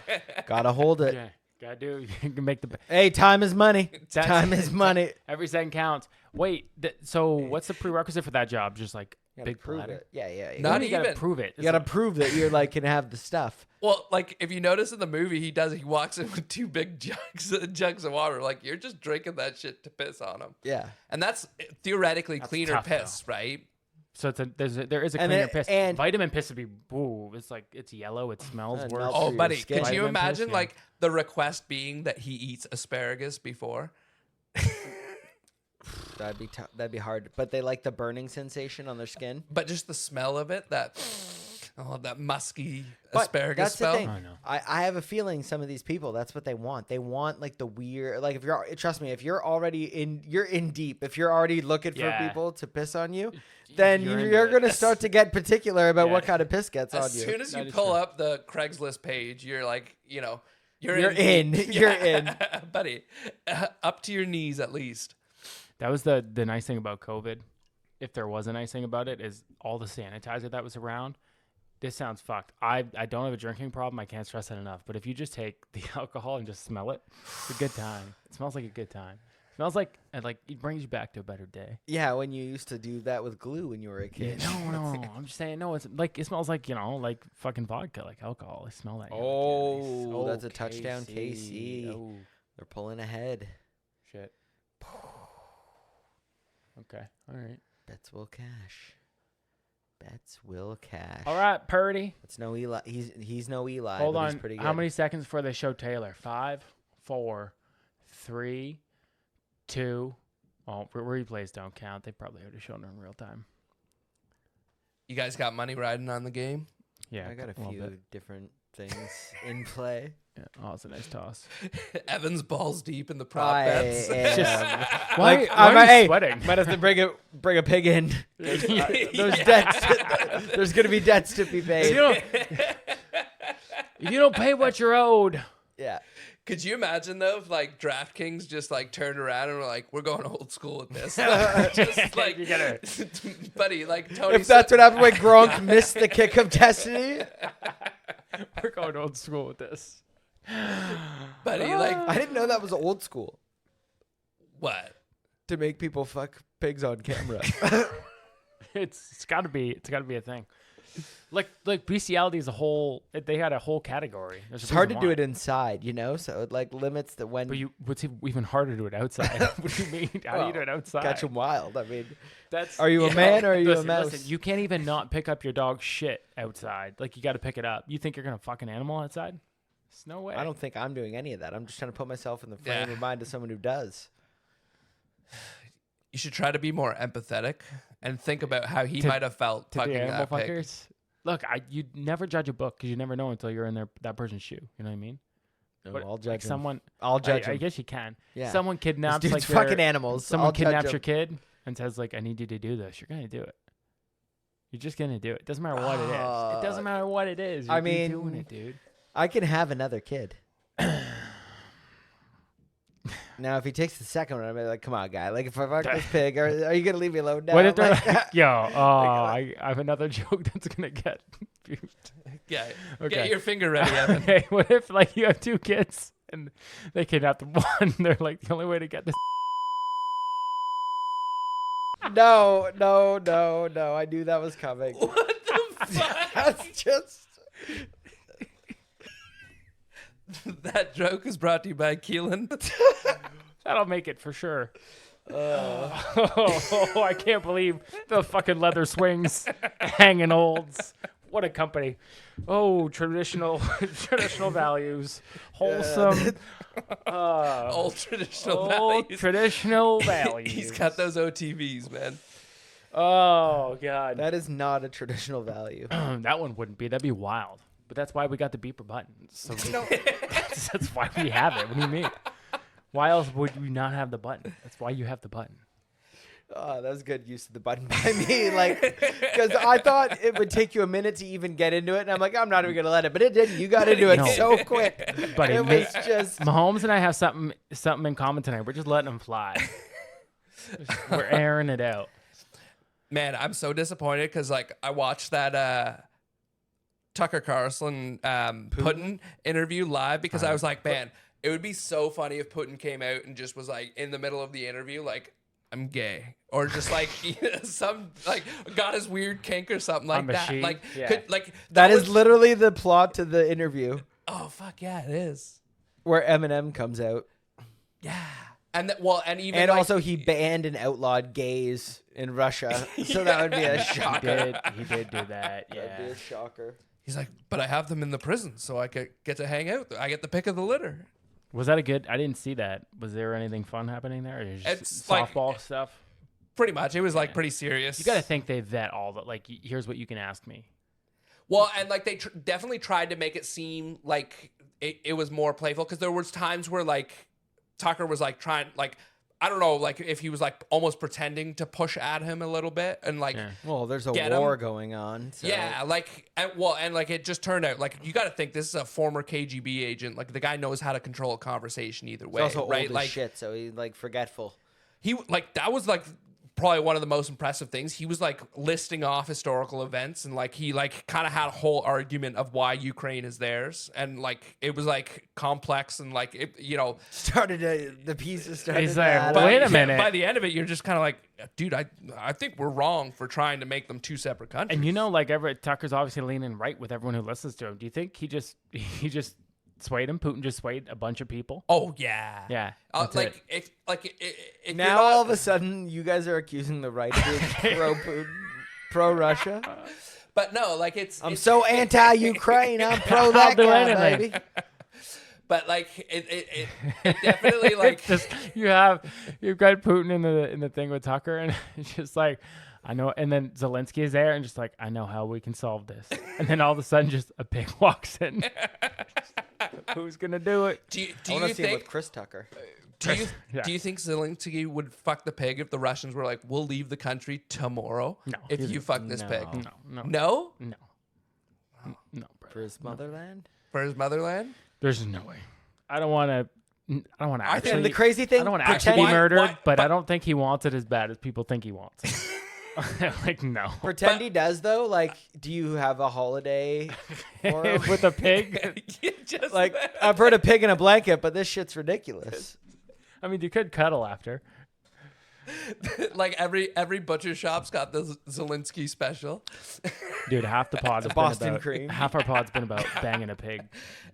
Gotta hold it. Yeah, gotta do. You can make the Hey, time is money. That's- Time is money. every second counts. Wait, so what's the prerequisite for that job? Just like You gotta big prove bladder? it. Yeah. Not you gotta even. prove it. You gotta prove that you're like can have the stuff. Well, like if you notice in the movie, he walks in with two big jugs of water. Like you're just drinking that shit to piss on him, Yeah. and that's theoretically cleaner tough, piss, right? So there is a And cleaner it- piss. and- Vitamin piss would be it's like it's yellow. It smells It worse. melts Oh, for your buddy, skin. could you Vitamin piss, imagine yeah. like the request being that he eats asparagus before? That'd be hard. But they like the burning sensation on their skin. But just the smell of it, that musky But asparagus that's smell. the thing. I know. I have a feeling some of these people, that's what they want. They want like the weird, like if you're, trust me, if you're already you're in deep, if you're already looking for Yeah. people to piss on you, then You're into you're it. going to start to get particular about Yeah. what kind of piss gets on As you. soon as That you is pull true. up the Craigslist page, you're like, you're in. You're in. buddy. Up to your knees at least. That was the nice thing about COVID. If there was a nice thing about it, is all the sanitizer that was around. This sounds fucked. I don't have a drinking problem. I can't stress that enough. But if you just take the alcohol and just smell it, it's a good time. It smells like a good time. It smells like it brings you back to a better day. Yeah, when you used to do that with glue when you were a kid. No. I'm just saying, no, it's like it smells like, like fucking vodka, like alcohol. I smell that. Oh, that's a touchdown, KC. Oh, They're pulling ahead. shit. Okay. All right. Bets will cash. Bets will cash. All right, Purdy. It's no Eli. He's no Eli. Hold but on. He's pretty good. How many seconds before they show Taylor? 5, 4, 3, 2. Oh, replays don't count. They probably would have shown it in real time. You guys got money riding on the game? Yeah, I got a little few bit. different things in play. Yeah. Oh, it's a nice toss. Evan's balls deep in the prop bets. Why, Like, why are you sweating? Might have to bring a pig in. There's debts. There's gonna be debts to be paid. If you don't pay what you're owed. Yeah. Could you imagine though if like DraftKings just like turned around and were like, we're going old school with this? Just like, You gotta- buddy, like Tony. If that's what happened when Gronk missed the kick of destiny. We're going old school with this. buddy, like I didn't know that was old school. what? To make people fuck pigs on camera. It's gotta be a thing. Like bestiality is a whole. They had a whole category. It's hard to do it inside, you know. So it like limits the when. But what's even harder to do it outside? What do you mean? How do you do it outside? Catch 'em wild. I mean, That's. are you a man or are you a mouse? Listen, you can't even not pick up your dog's shit outside. Like you got to pick it up. You think you're gonna fuck an animal outside? There's no way. I don't think I'm doing any of that. I'm just trying to put myself in the frame of mind of someone who does. You should try to be more empathetic and think about how he might have felt To fucking the animal that pig. fuckers. Look, you never judge a book because you never know until you're in that person's shoe. You know what I mean? No, But, I'll like, judge him. someone. I'll judge I him. guess you can. Yeah. Someone This kidnaps dude's like fucking your, animals. Someone I'll judge kidnaps him. your kid and says like, "I need you to do this." You're gonna do it. You're just gonna do it. Doesn't matter what it is. It doesn't matter what it is. I You're mean, doing it, dude. I can have another kid. Now, if he takes the second one, I'm like, come on, guy. Like, if I fuck this pig, are you going to leave me alone now? What if they're Like, like, yo, I have another joke that's gonna get viewed. Yeah, Okay. get your finger ready, Evan. Okay, what if like you have 2 kids and they kidnap the one? They're like, the only way to get this. no. I knew that was coming. What the fuck? That's just... That joke is brought to you by Keelan. That'll make it for sure. Oh, I can't believe the fucking leather swings, hanging olds. What a company. Oh, traditional values, wholesome. Old traditional Old values. traditional values. He's got those OTVs, man. Oh God, That is not a traditional value. that one wouldn't be. That'd be wild. But that's why we got the beeper button. So that's why we have it. What do you mean? Why else would you not have the button? That's why you have the button. Oh, that was good use of the button by me. Like, because I thought it would take you a minute to even get into it. And I'm like, I'm not even going to let it. But it didn't. You got into it No. so quick. Buddy, It was just... Mahomes and I have something in common tonight. We're just letting them fly. We're airing it out. Man, I'm so disappointed because like I watched that Tucker Carlson Putin interview live because I was like, man, it would be so funny if Putin came out and just was like in the middle of the interview, like, I'm gay, or just like some like got his weird kink or something like I'm a that. she. Like, Yeah. could like That is was- literally the plot to the interview oh fuck yeah, it is. where Eminem comes out. Yeah, and and even And like, also he banned and outlawed gays in Russia. So that would be a shocker. He did do that. That'd be Yeah. a shocker. he's like, but I have them in the prison, so I could get to hang out. I get the pick of the litter. Was that a good? I didn't see that. Was there anything fun happening there? Or just It's like- softball stuff. Pretty much, it was like pretty serious. You got to think they vet all the like. Here's what you can ask me. Well, and like they definitely tried to make it seem like it was more playful because there was times where like Tucker was like trying like I don't know like if he was like almost pretending to push at him a little bit and like Yeah. Well, there's a Get war 'em. going on. So. yeah like and like it just turned out like you got to think this is a former KGB agent like the guy knows how to control a conversation either He's way also right old as like shit, so he's like forgetful. he like that was like probably one of the most impressive things. He was like listing off historical events and like he like kind of had a whole argument of why Ukraine is theirs and like it was like complex and like it, you know The pieces started. He's to like, add wait up. a minute. by the end of it you're just kind of like dude I think we're wrong for trying to make them two separate countries. And you know, like Everett Tucker's obviously leaning right with everyone who listens to him. Do you think he just swayed him? Putin just swayed a bunch of people. oh yeah Yeah, that's like it. if Now you're not- all of a sudden, you guys are accusing the right of being pro Putin, pro Russia. but no like I'm so anti-Ukraine. I'm pro that do guy, anything. baby. But like it definitely like just you've got Putin in the thing with Tucker, and it's just like I know. And then Zelensky is there, and just like I know how we can solve this. And then all of a sudden, just a pig walks in. Who's gonna do it? Do I you want to see him think with Chris Tucker. Yeah. do you think Zelensky would fuck the pig if the Russians were like, we'll leave the country tomorrow No. if you fuck this pig? No, No? bro. For his motherland? For his motherland? There's no way. I don't want to. Actually, And the crazy thing, I don't want to pretend, actually be murdered, why- but I don't think he wants it as bad as people think he wants it. Like, no. pretend he does though. Like, do you have a holiday for him? With a pig? You just Like, I've heard a pig in a blanket, but this shit's ridiculous. I mean, you could cuddle after. like every butcher shop's got the Zelensky special. Dude, half the pod has Boston been about, cream. half our pod's been about banging a pig.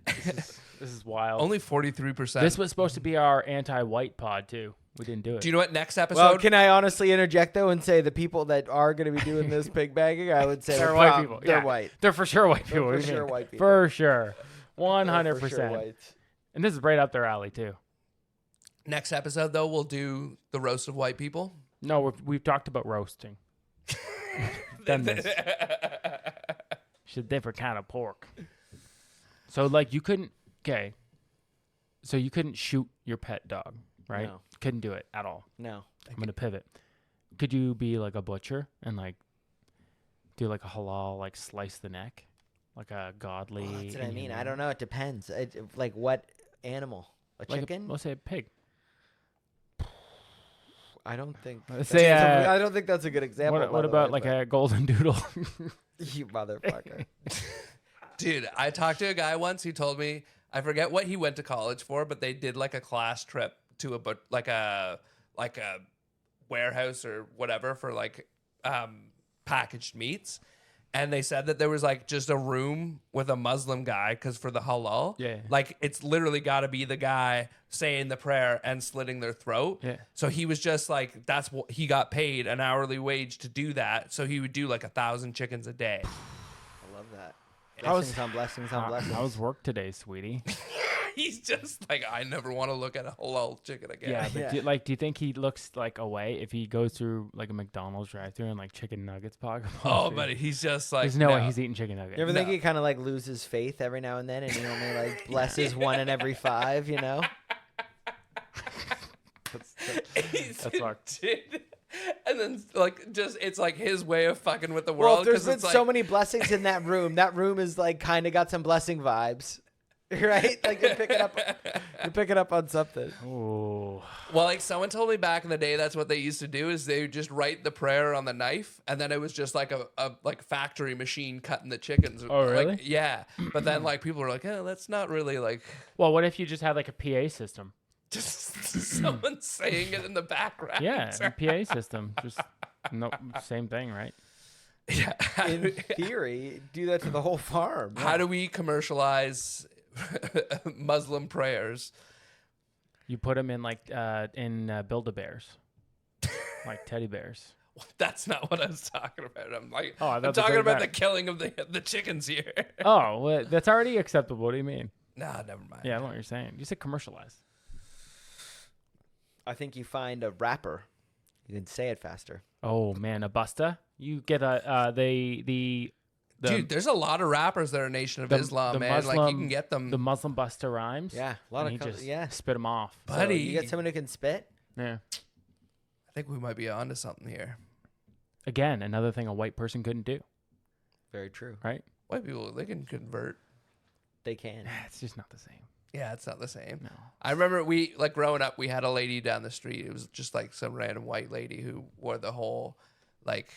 This is wild. Only 43%. This was supposed to be our anti-white pod, too. We didn't do it. Do you know what next episode? Well, can I honestly interject though and say the people that are going to be doing this pig bagging, I would say They're white people. They're Yeah. white. They're for sure white people. for What do you sure mean? white people. For sure. They're 100%. for sure white. And this is right up their alley, too. Next episode, though, we'll do the roast of white people. No, we've talked about roasting. Done this. It's a different kind of pork. So, like, you couldn't... Okay. So you couldn't shoot your pet dog, right? No. Couldn't do it at all. No. I'm going to pivot. Could you be, like, a butcher and, like, do, like, a halal, like, slice the neck? Like a godly... Well, that's what I mean. inhuman- I don't know. It depends. Like what animal? A like chicken? let's say a pig. I don't think. Let's that's say, I don't think that's a good example. What about, like, a golden doodle? you motherfucker? Dude, I talked to a guy once. He told me, I forget what he went to college for, but they did like a class trip to a warehouse or whatever for like packaged meats. And they said that there was like just a room with a Muslim guy because for the halal, Yeah. like it's literally got to be the guy saying the prayer and slitting their throat. Yeah. So he was just like, that's what he got paid an hourly wage to do that. So he would do like 1,000 chickens a day. I love that. How was- Blessings on blessings on blessings. How's work today, sweetie? He's just like, I never want to look at a halal chicken again. Yeah, but Yeah. do you think he looks like away if he goes through like a McDonald's drive-thru and like chicken nuggets pop? Oh, but he's just like, There's no way he's eating chicken nuggets. You ever think No. he kind of like loses faith every now and then, and he only like blesses one in every 5? You know. He's That's fucked. dude. And then like just it's like his way of fucking with the Well, world. there's been it's like, so many blessings in that room. That room is like kind of got some blessing vibes, right? Like you're picking up on something. Oh, Well, like someone told me back in the day, that's what they used to do is they would just write the prayer on the knife, and then it was just like a like factory machine cutting the chickens. Oh, really? Like, yeah. But then like people were like, oh, that's not really like well, what if you just had like a PA system? just someone saying it in the background. Yeah, a PA system. Just no, same thing, right? Yeah. In theory, do that to the whole farm. How do we commercialize Muslim prayers? You put them in like Build-A-Bears, like teddy bears. That's not what I was talking about. I'm like, Oh, I I'm thought the talking big about bag. the killing of the chickens here. Oh, well, that's already acceptable. What do you mean? Nah, never mind. Yeah, I know what you're saying. You said commercialize. I think you find a rapper. You can say it faster. Oh man, a busta. You get the Dude, there's a lot of rappers that are Nation of the- Islam, the man. Like you Muslim- can get them. the Muslim busta rhymes. Yeah, a lot and of he just yeah. spit them off. So Buddy. you get someone who can spit. Yeah. I think we might be onto something here. Again, another thing a white person couldn't do, Very true. right? White people, they can convert. They can. It's just not the same. Yeah, it's not the same. No. I remember we like growing up, we had a lady down the street. It was just like some random white lady who wore the whole like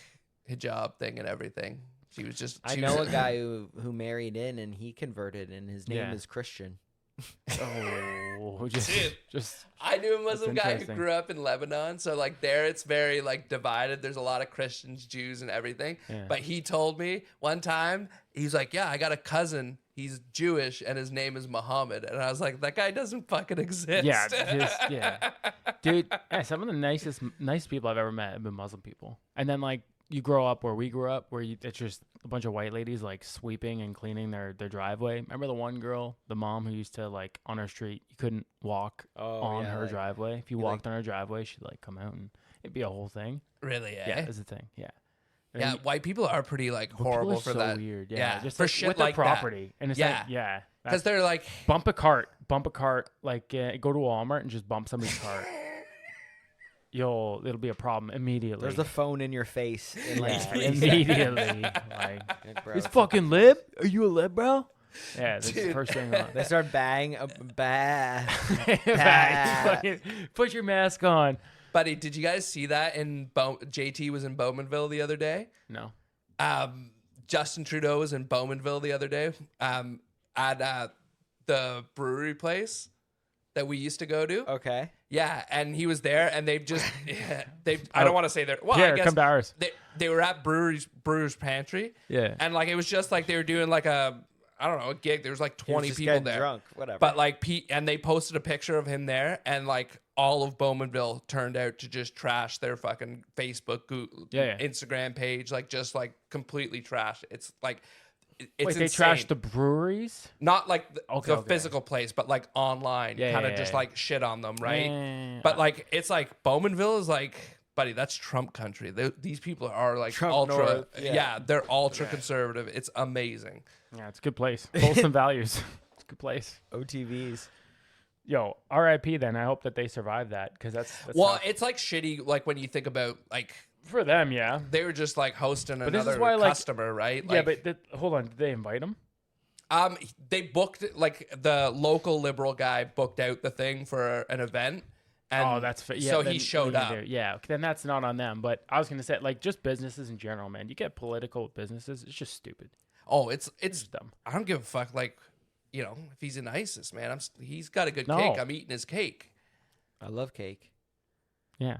hijab thing and everything. She was just. I she know was- a guy who married in and he converted, and his name Yeah. is Christian. Oh, just Dude. just I knew a Muslim guy who interesting. grew up in Lebanon, so like there it's very like divided. There's a lot of Christians, Jews, and everything. Yeah. But he told me one time, he's like, "Yeah, I got a cousin. He's Jewish, and his name is Muhammad." And I was like, "That guy doesn't fucking exist." yeah, just yeah, dude. Yeah, some of the nice people I've ever met have been Muslim people. And then like you grow up where we grew up, where it's just a bunch of white ladies like sweeping and cleaning their driveway. Remember the one girl, the mom who used to like on her street, you couldn't walk on her driveway. If you walked on her driveway, she'd like come out and it'd be a whole thing. Really? Yeah, it's a thing. Yeah. Yeah, white people are pretty like horrible for so that. Weird. Yeah, just for like, shit with like their property, and it's like because they're like bump a cart, like go to Walmart and just bump somebody's cart. It'll be a problem immediately. There's the phone in your face. In like immediately. Like, this fucking lib? Are you a lib, bro? Yeah, that's the first thing on. They start bang. Put your mask on. Buddy, did you guys see that in JT was in Bowmanville the other day? No. Justin Trudeau was in Bowmanville the other day at the brewery place that we used to go to. Okay. Yeah, and he was there, and they've just I don't want to say they're well. Yeah, I guess come to ours. They were at Brewer's Pantry. Yeah, and like it was just like they were doing like a gig. There was like 20 people there. Drunk, whatever. But like and they posted a picture of him there, and like all of Bowmanville turned out to just trash their fucking Facebook, Instagram page, like just like completely trash. It's like. It's they trashed the breweries? Not like the physical place, but like online. Kind of just like shit on them, right? But like, it's like Bowmanville is like, buddy, that's Trump country. These people are like Trump ultra. North, They're ultra conservative. It's amazing. Yeah, it's a good place. Wholesome values. It's a good place. OTVs. Yo, RIP then. I hope that they survive that because that's well, it's like shitty. Like when you think about like. For them, yeah. They were just like hosting but another customer, right? Like, yeah, but hold on. Did they invite him? They booked like the local liberal guy booked out the thing for an event. And that's fair. So he showed up. Yeah, then that's not on them. But I was gonna say like just businesses in general, man. You get political businesses, it's just stupid. Oh, it's dumb. I don't give a fuck. Like, if he's in ISIS, man, he's got a good cake. I'm eating his cake. I love cake. Yeah,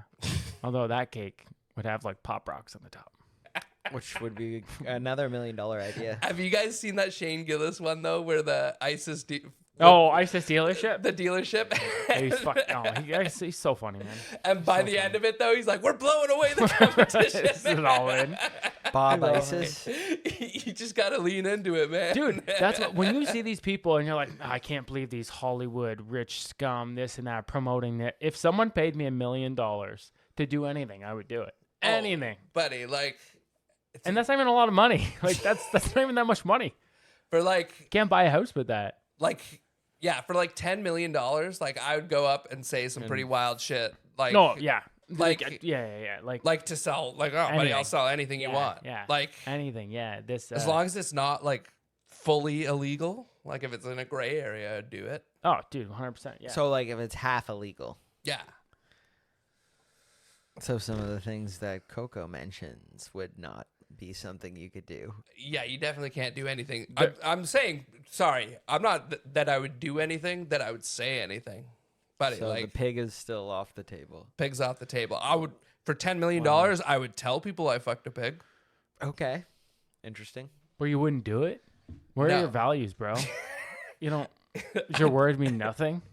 although that cake would have like Pop Rocks on the top. Which would be another $1 million idea. Have you guys seen that Shane Gillis one though, where the ISIS ISIS dealership? The dealership. He's so funny, man. And by the end of it though, he's like, we're blowing away the competition. This is all in. Bob ISIS. You just gotta lean into it, man. Dude, that's when you see these people and you're like, I can't believe these Hollywood rich scum, this and that, promoting that. If someone paid me $1 million to do anything, I would do it. Anything. Buddy, like... And that's not even a lot of money. Like, that's not even that much money. For like... Can't buy a house with that. Like, yeah, for like $10 million, like, I would go up and say some pretty wild shit. Like... No, yeah. Like... Yeah. Like to sell... Like, oh, buddy, I'll sell anything you want. Yeah. Like... Anything, yeah. As long as it's not, like, fully illegal. Like, if it's in a gray area, I'd do it. Oh, dude, 100%, yeah. So, like, if it's half illegal. Yeah. So some of the things that Coco mentions would not be something you could do. Yeah, you definitely can't do anything. I'm saying, sorry, I'm not that I would do anything, that I would say anything. Buddy, so like, the pig is still off the table. Pig's off the table. I would, for $10 million, I would tell people I fucked a pig. Okay. Interesting. Where you wouldn't do it? Where are your values, bro? You don't, does your word mean nothing?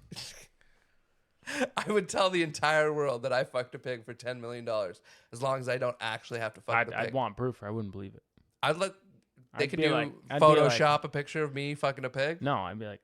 I would tell the entire world that I fucked a pig for $10 million, as long as I don't actually have to fuck the pig. I'd want proof, or I wouldn't believe it. They could Photoshop a picture of me fucking a pig. No, I'd be like,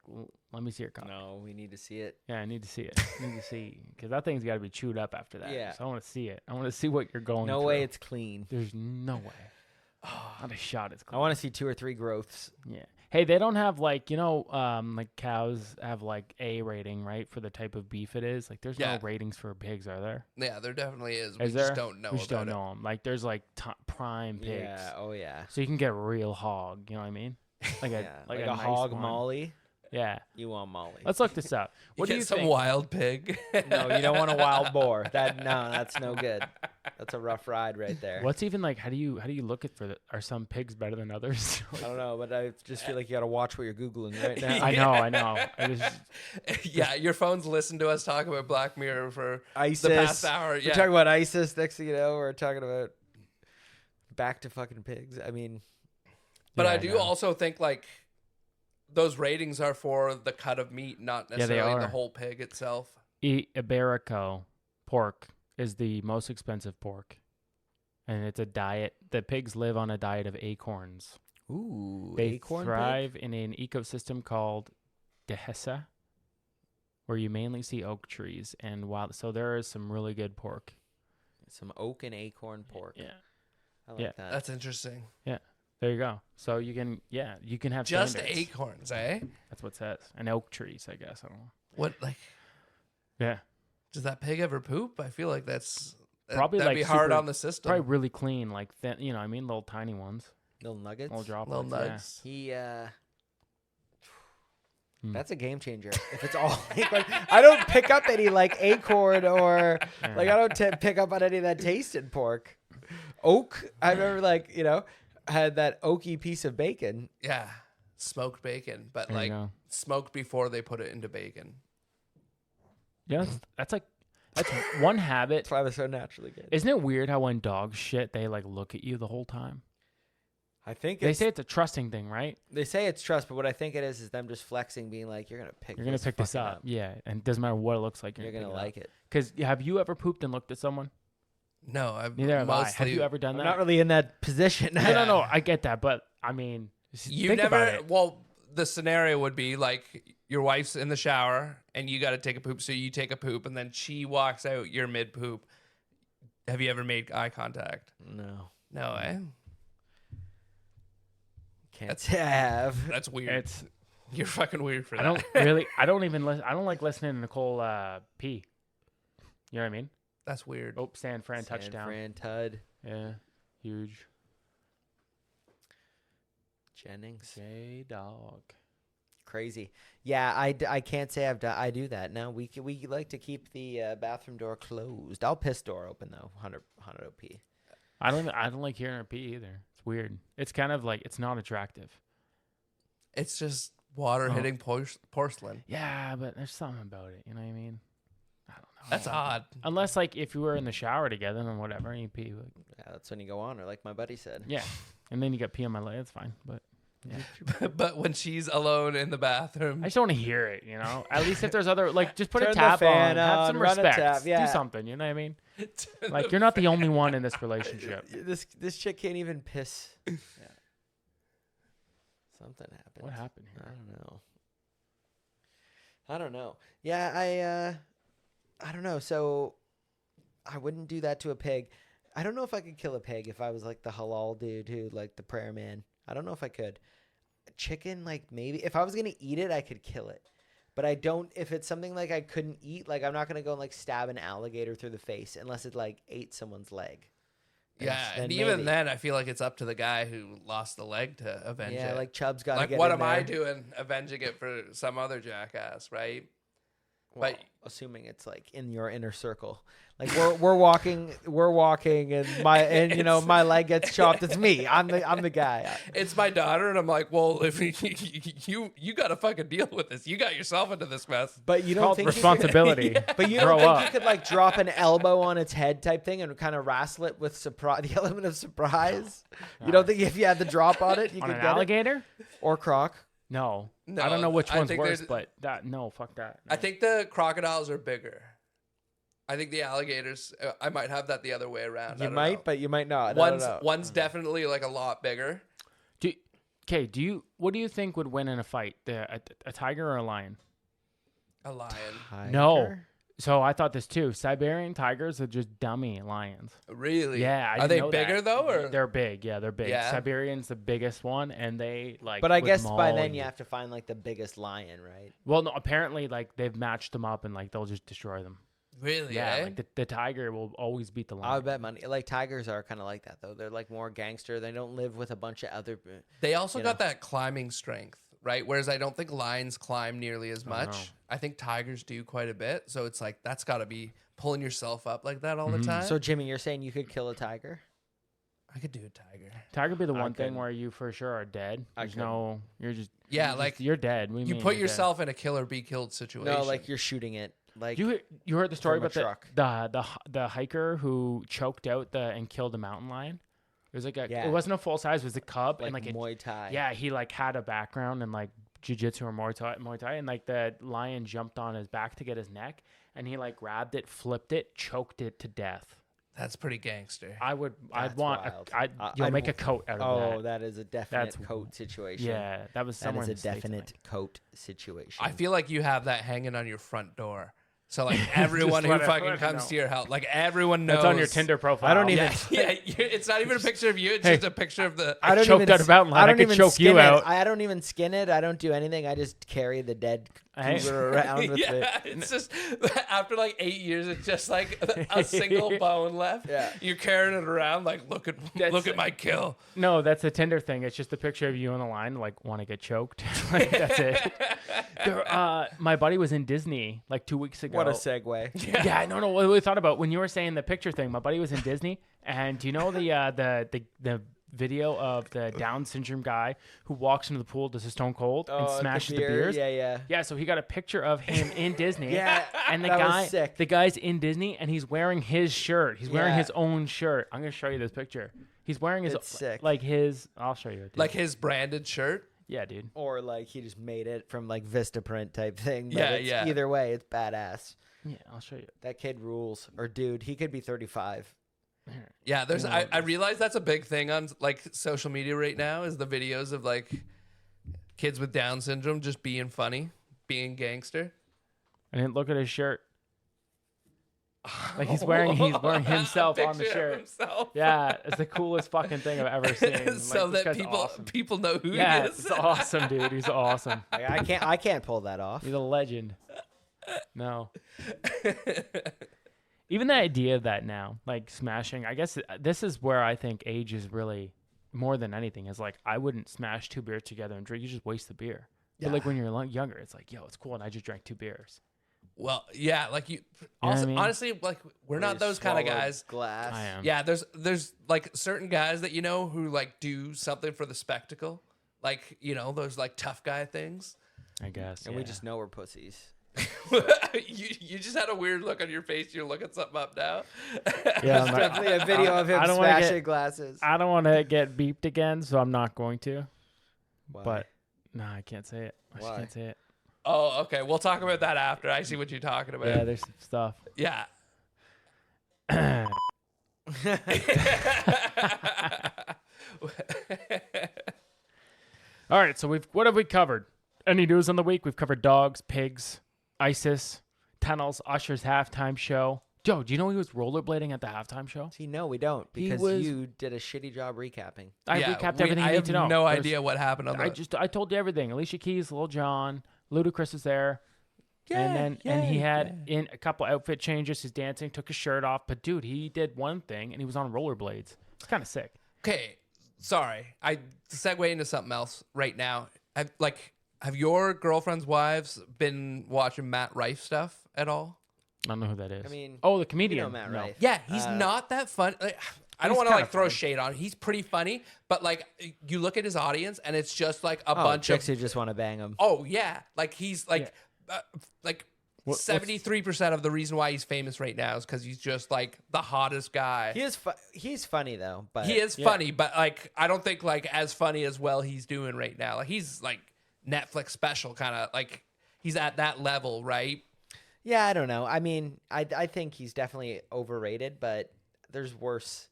let me see your copy. No, we need to see it. Yeah, I need to see it. I need to see, because that thing's got to be chewed up after that. Yeah. So I want to see it. I want to see what you're going through. No way it's clean. There's no way. Not a shot it's clean. I want to see 2 or 3 growths. Yeah. Hey, they don't have like, like cows have like A rating, right? For the type of beef it is. Like there's no ratings for pigs, are there? Yeah, there definitely is. We just don't know We just don't know them. Like there's like prime pigs. Yeah, oh yeah. So you can get real hog, you know what I mean? Like a, like a a nice hog one. molly. Yeah. You want molly. Let's look this up. What do you some think? wild pig? No, you don't want a wild boar. That's no good. That's a rough ride right there. What's even like? How do you look at are some pigs better than others? I don't know, but I just feel like you got to watch what you're googling right now. I know. Yeah, your phone's listened to us talk about Black Mirror for ISIS. the past hour. Yeah, we're talking about ISIS. Next thing you know, we're talking about back to fucking pigs. I mean, but I do also think like those ratings are for the cut of meat, not necessarily the whole pig itself. Iberico pork is the most expensive pork and it's a diet. The pigs live on a diet of acorns. Ooh, They acorn thrive pig? in an ecosystem called Dehesa, where you mainly see oak trees and wild. So there is some really good pork. Some oak and acorn pork. Yeah, I like Yeah. that. That's interesting. there you go. So you can have Just standards. acorns, eh? That's what it says. And oak trees, I guess. I don't know. What, like, Yeah, does that pig ever poop? I feel like Probably that'd like be hard super- on the system. probably really clean, like thin. You know, I mean, little tiny ones, Little nuggets. little droplets. Little Yeah. nugs. He Hmm. that's a game changer. If it's all acorn, I don't pick up any like acorn or like I don't pick up on any of that tasted pork. Oak, I remember like, had that oaky piece of bacon. Yeah, smoked bacon, but There you like go. smoked before they put it into bacon. Yeah, that's one habit. That's why it was so naturally good. Isn't it weird how when dogs shit, they like look at you the whole time? I think They say it's a trusting thing, right? they say it's trust, but what I think it is them just flexing, being like, "You're gonna pick. You're gonna pick this fucking up. Yeah, and it doesn't matter what it looks like. You're gonna like it." Because have you ever pooped and looked at someone? No, I've Neither have I. mostly. Have you ever done I'm that? not really in that position. No. I get that, but I mean, You think never. about it. Well, the scenario would be like your wife's in the shower and you got to take a poop, so you take a poop and then she walks out. You're mid poop. Have you ever made eye contact? No, No, eh? can't say I have. That's weird. It's You're fucking weird for I that. don't really. I don't even. I don't like listening to Nicole pee. You know what I mean? That's weird. Oh, San Fran San touchdown. Fran Tud Yeah, huge. Jennings, J Dog. crazy. Yeah, I can't say I do that. No, we like to keep the bathroom door closed. I'll piss door open though. 100 OP. I don't like hearing her pee either. It's weird. It's kind of like it's not attractive. It's just water Oh. hitting porcelain. Yeah, but there's something about it. You know what I mean? I don't know. That's odd. Unless like if you were in the shower together and whatever, and you pee. Like, Yeah, that's when you go on, or like my buddy said. yeah, and then you got pee on my leg. It's fine, but But when she's alone in the bathroom, I just don't want to hear it. You know, at least if there's other like just put Turn a the tap fan on, have on, some run a respect, tap, yeah. do something. You know what I mean? Like you're not the only one in this relationship. This chick can't even piss. Yeah. Something happened. What happened I here? don't know. Yeah, I don't know. So I wouldn't do that to a pig. I don't know if I could kill a pig if I was like the halal dude who like the prayer man. I don't know if I could. Chicken, like maybe if I was gonna eat it, I could kill it. But I don't. If it's something like I couldn't eat, like I'm not gonna go and like stab an alligator through the face unless it like ate someone's leg. yeah, Then and even maybe. then, I feel like it's up to the guy who lost the leg to avenge Yeah, it. like Chubb's got to Like, get what in am I there. doing avenging it for some other jackass, right? Well, But- assuming it's like in your inner circle, like we're walking, and my leg gets chopped. It's me. I'm the guy. It's my daughter, and I'm like, well, if you got to fucking deal with this. You got yourself into this mess. But you don't Called think responsibility. But you Grow don't think up. you could like drop an elbow on its head type thing and kind of wrestle it with surprise, the element of surprise. You don't think if you had the drop on it, you On could an get alligator? it? Or croc? No. No, I don't know which I one's think worse, there's- but no, fuck that. I think the crocodiles are bigger. I think the alligators. I might have that the other way around. I You don't might, know. but you might not. I don't know. One's definitely like a lot bigger. What do you think would win in a fight? A tiger or a lion? A lion. No. Tiger? So I thought this too. Siberian tigers are just dummy lions. Really? Yeah, I Are they didn't know bigger that. though, or They're big. Yeah, they're big. Yeah. Siberian's the biggest one, and they like. But I would guess by maul then you have to find like the biggest lion, right? Well, no. Apparently, like they've matched them up, and like they'll just destroy them. really? Yeah, eh? like the tiger will always beat the lion. I would bet money. Like tigers are kind of like that though. They're like more gangster. They don't live with a bunch of other. They also you got know. that climbing strength, right? Whereas I don't think lions climb nearly as much. no. I think tigers do quite a bit. So it's like that's got to be pulling yourself up like that all the Mhm. time. So Jimmy, you're saying you could kill a tiger? I could do a tiger. Tiger would be the I one thing couldn't. where you for sure are dead. I There's couldn't. no. You're just. Yeah, you're like, just- you're dead. What do You mean put you're dead? yourself in a kill or be killed situation. No, like you're shooting it. Like You heard the story from a about the hiker who choked out and killed a mountain lion. It was like Yeah. it wasn't a full size. It was a cub like and like Muay Thai. yeah, he like had a background in like jiu-jitsu or Muay Thai, and like the lion jumped on his back to get his neck, and he like grabbed it, flipped it, choked it to death. That's pretty gangster. I'd That's want. wild. You'll I'd make a w- coat out of that. that is a definite That's- coat situation. Yeah, that was that somewhere is in a the States, I definite think. coat situation. I feel like you have that hanging on your front door. So like everyone who let it fucking know. comes to your house, like everyone knows. That's on your Tinder profile. I don't even- Yeah, it's not even a picture of you. It's Hey. just a picture of the. I don't choked even out a mountain lion. I don't could even choke you skin it. out. I don't even skin it. I don't do anything. I just carry the dead Hey. cougar around with it. Yeah, it's just after like 8 years, it's just like a single bone left. Yeah. You're carrying it around, like look at my kill. No, that's a Tinder thing. It's just a picture of you on the line, like want to get choked. Like, that's it. My buddy was in Disney like 2 weeks ago. What a segue. Yeah, I don't know what we thought about when you were saying the picture thing. My buddy was in Disney, and do you know the video of the Down syndrome guy who walks into the pool, does a stone cold, and smashes the beers? Yeah. Yeah, so he got a picture of him in Disney. Yeah, and that was sick. the guy's in Disney, and he's wearing his shirt. He's wearing Yeah. his own shirt. I'm gonna show you this picture. He's wearing his It's sick. like his. I'll show you it. Dude. Like his branded shirt. yeah, dude. Or like he just made it from like Vistaprint type thing. But Yeah, it's, yeah. Either way, it's badass. Yeah, I'll show you. That kid rules. Or dude, he could be 35. Yeah, there's. I realize that's a big thing on like social media right now. Is the videos of like kids with Down syndrome just being funny, being gangster. And then look at his shirt. Like he's wearing himself on the Picture of shirt. himself. Yeah, it's the coolest fucking thing I've ever seen. So Like, this that guy's awesome. people know who Yeah, he is. it's awesome, dude. He's awesome. Like, I can't pull that off. He's a legend. No. Even the idea of that now, like smashing, I guess this is where I think age is really more than anything is like, I wouldn't smash 2 beers together and drink. You just waste the beer. But like when you're younger, it's like, yo, it's cool. And I just drank 2 beers. Well, yeah, like you. You know what Also, I mean? honestly, like we're not those kind of Swallow guys. Glass. I am. Yeah, there's like certain guys that you know who like do something for the spectacle, like you know those like tough guy things. I guess. And yeah. we just know we're pussies. you just had a weird look on your face. You're looking something up now. Yeah, I'm not- Definitely a video of him I don't wanna smashing get- glasses. I don't want to get beeped again, so I'm not going to. Why? But no, I can't say it. I just Why? can't say it. Oh, okay. We'll talk about that after. I see what you're talking about. Yeah, there's some stuff. Yeah. All right, so what have we covered? Any news on the week? We've covered dogs, pigs, ISIS, tunnels, Usher's halftime show. Joe, do you know he was rollerblading at the halftime show? See, no, we don't He because was- you did a shitty job recapping. I Yeah, recapped we- everything I you need have to know. no There's- idea what happened on I told you everything. Alicia Keys, Lil Jon, Ludacris was there. And he had in a couple outfit changes. He's dancing, took his shirt off. But dude, he did one thing and he was on rollerblades. It's kind of sick. Okay, sorry. I segue into something else right now. Have your girlfriend's wives been watching Matt Rife stuff at all? I don't know who that is. I mean, oh, the comedian. you know Matt No. Rife. Yeah, he's not that fun. Like, I don't He's want to kinda like throw funny. shade on him. He's pretty funny, but like you look at his audience and it's just like a Oh, bunch chicks of who just want to bang him. oh yeah, like he's like like What's- 73% of the reason why he's famous right now is because he's just like the hottest guy. He's funny though, but He is funny, but like I don't think like as funny as well he's doing right now. Like he's like Netflix special kind of like he's at that level, right? yeah, I don't know. I mean, I think he's definitely overrated, but there's worse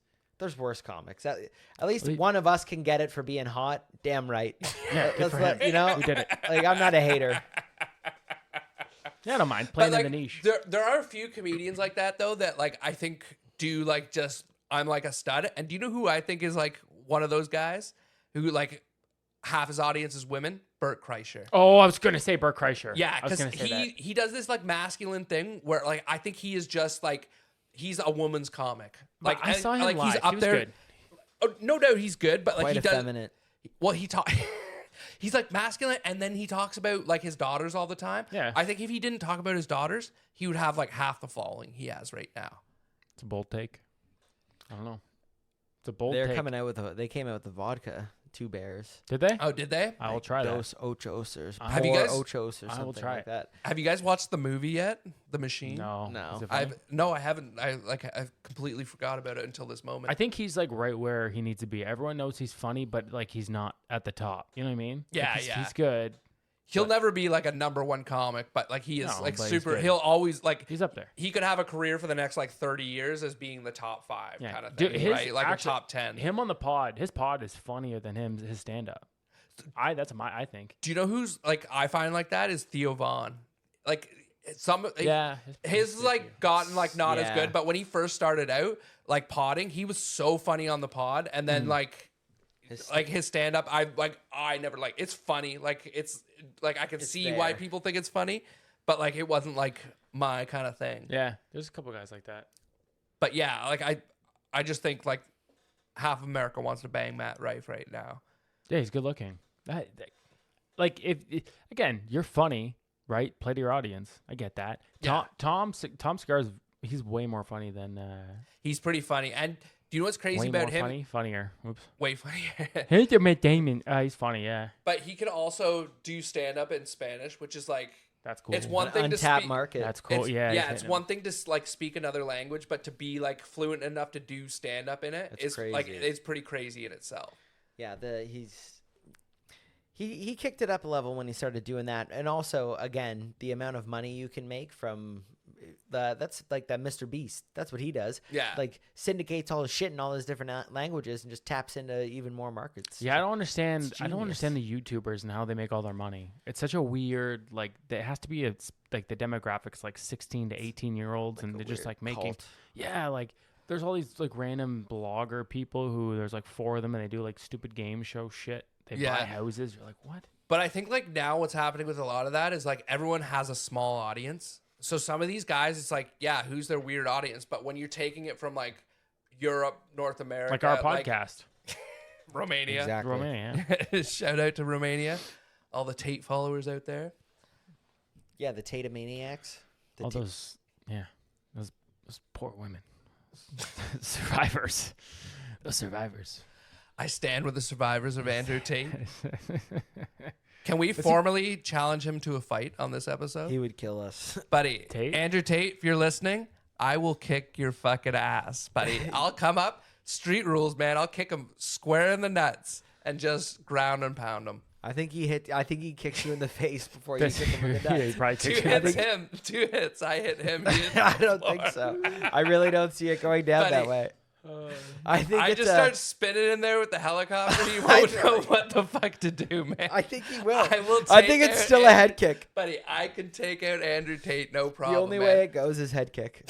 comics. At least one of us can get it for being hot. Damn right. Yeah, good for him. You know, We did it. like I'm not a hater. Yeah, I don't mind But playing like in the niche. there are a few comedians like that though that like I think do like just I'm like a stud. And do you know who I think is like one of those guys who like half his audience is women? Bert Kreischer. Oh, I was going to say Bert Kreischer. Yeah, I was because going to say that. he does this like masculine thing where like I think he is just like he's a woman's comic. But Like I saw him like live. he's up he was there. good. Oh, no doubt he's good, but like Quite he does. effeminate. Well, he's like masculine, and then he talks about like his daughters all the time. Yeah. I think if he didn't talk about his daughters, he would have like half the following he has right now. It's a bold take. I don't know. It's a bold They're take. coming out with they came out with the vodka, 2 bears. Did they? Oh, did they? I will try that. Dos ochos or Have you four guys- ochos or I will something try like it. that. Have you guys watched the movie yet? The Machine. No. No. Is it funny? I haven't. I completely forgot about it until this moment. I think he's like right where he needs to be. Everyone knows he's funny, but like he's not at the top. You know what I mean? Yeah, Like, yeah. He's good. He'll never be like a number one comic, but like he is No, like but he's super. good. He'll always like He's up there. he could have a career for the next like 30 years as being the top 5 Yeah. kind of Dude, thing, right? Like actually, a top 10. Him on the pod, his pod is funnier than his stand up. I think. Do you know who's like I find like that is Theo Vaughn. Like Yeah. his like gotten like not as Yeah. good, but when he first started out like podding, he was so funny on the pod, and then like his stand up, I never like it's funny, like it's like I can see why there. people think it's funny, but like it wasn't like my kind of thing. Yeah, there's a couple guys like that. But yeah, like I just think like half of America wants to bang Matt Rife right now. Yeah, he's good looking. Like if again, you're funny, right? Play to your audience. I get that. Yeah. Tom Scar's he's way more funny than He's pretty funny, and do you know what's crazy way about more him? funnier. Oops. Way funnier. Hey, you Matt Damon. He's funny. Yeah, But he can also do stand up in Spanish, which is like that's cool. it's one thing to Untapped speak. market. That's cool. It's, yeah, yeah, it's one thing to like speak another language, but to be like fluent enough to do stand up in it That's is like crazy. it's pretty crazy in itself. Yeah, he kicked it up a level when he started doing that, and also again the amount of money you can make from that's like that Mr. Beast. That's what he does. Yeah. Like syndicates all his shit in all his different languages and just taps into even more markets. Yeah, I don't understand. It's I don't genius. understand the YouTubers and how they make all their money. It's such a weird like. It has to be like the demographics like 16 to 18-year-olds, and a they're just weird like making. cult. Yeah, like there's all these like random blogger people who there's like 4 of them, and they do like stupid game show shit. They Yeah. buy houses. You're like, what? But I think like now what's happening with a lot of that is like everyone has a small audience. So some of these guys, it's like, yeah, who's their weird audience? But when you're taking it from like Europe, North America, Like our podcast, Romania, Exactly. Romania. shout out to Romania, all the Tate followers out there. Yeah, the Tatomaniacs. All those, yeah, those poor women, survivors, those survivors. I stand with the survivors of Andrew Tate. Can we formally challenge him to a fight on this episode? He would kill us. Buddy, Tate? Andrew Tate, if you're listening, I will kick your fucking ass, buddy. I'll come up, street rules, man. I'll kick him square in the nuts and just ground and pound him. I think he kicks you in the face before you This- hit him in the yeah, nuts. he probably 2 takes you. hits him, 2 hits. I hit him. He hit I the don't floor. think so. I really don't see it going down that Buddy, way. I think I it's just start spinning in there with the helicopter. He won't know what the fuck to do, man. I think he will. I will I take think it's out still a head kick. Buddy, I can take out Andrew Tate, no The problem. only man. way it goes is head kick.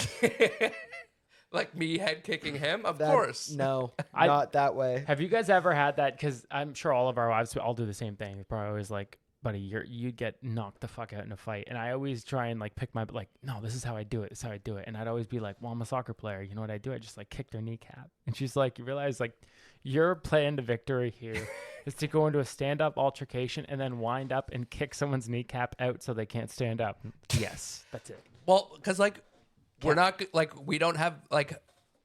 Like me head kicking him? Of That- course. No, I- not that way. Have you guys ever had that? Because I'm sure all of our wives all do the same thing. They're probably always like, buddy, you'd get knocked the fuck out in a fight. And I always try and like pick my, like, no, this is how I do it. This is how I do it. And I'd always be like, well, I'm a soccer player. You know what I do? I just like kick their kneecap. And she's like, you realize like your plan to victory here is to go into a stand-up altercation and then wind up and kick someone's kneecap out so they can't stand up. Yes, that's it. Well, because like we're not like we don't have like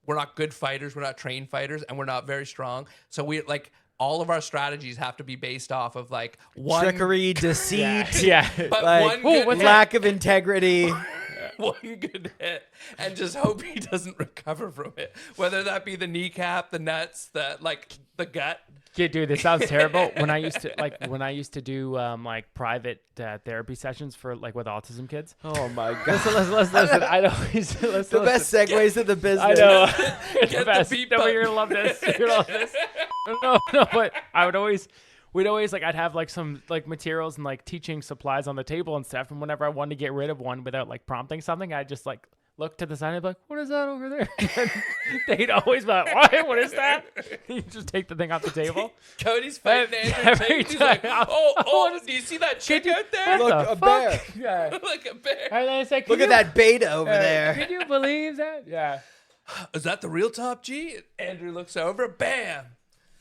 we're not good fighters, we're not trained fighters, and we're not very strong. So we like all of our strategies have to be based off of like one Trickery, deceit, Yeah. but like, one good what's hit, lack of integrity. one good hit, and just hope he doesn't recover from it. Whether that be the kneecap, the nuts, the gut. Yeah, dude, this sounds terrible. When I used to do like private therapy sessions for like with autism kids. Oh my god! Listen. I always The best segues of the business. I know. Get the the best. beat No, button. you're gonna love this. You're gonna love this. No, but we'd always like I'd have like some like materials and like teaching supplies on the table and stuff. And whenever I wanted to get rid of one without like prompting something, I'd just like look to the side and be like, "What is that over there?" And they'd always be like, "What is that?" You just take the thing off the table. Cody's fighting Andrew Every Tate. He's like, time. oh, do you see that chick you- out there? What Look, the a fuck? bear. Yeah. Like a bear. And then I say, Look at that beta over there. Can you believe that? Yeah. Is that the real Top G? Andrew looks over. Bam.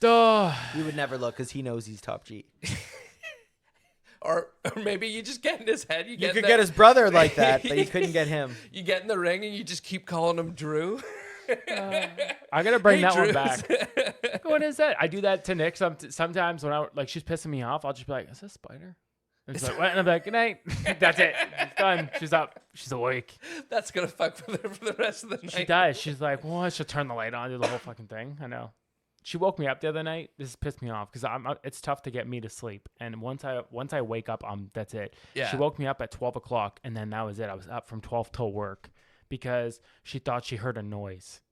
Duh. He would never look because he knows he's top G. Or maybe you just get in his head. You You get could in the, get his brother like that, but you couldn't get him. You get in the ring and you just keep calling him Drew. I gotta bring Hey, that one Drews. back. What is that? I do that to Nick sometimes when like she's pissing me off. I'll just be like, "Is this Spider?" And she's like, "What?" And I'm like, "Good night." That's it. It's done. She's up. She's awake. That's gonna fuck with her for the rest of the night. She does. She's like, "Well, she'll turn the light on, do the whole fucking thing." I know. She woke me up the other night. This pissed me off because it's tough to get me to sleep. And once I wake up, that's it. Yeah. She woke me up at 12 o'clock, and then that was it. I was up from 12 till work because she thought she heard a noise.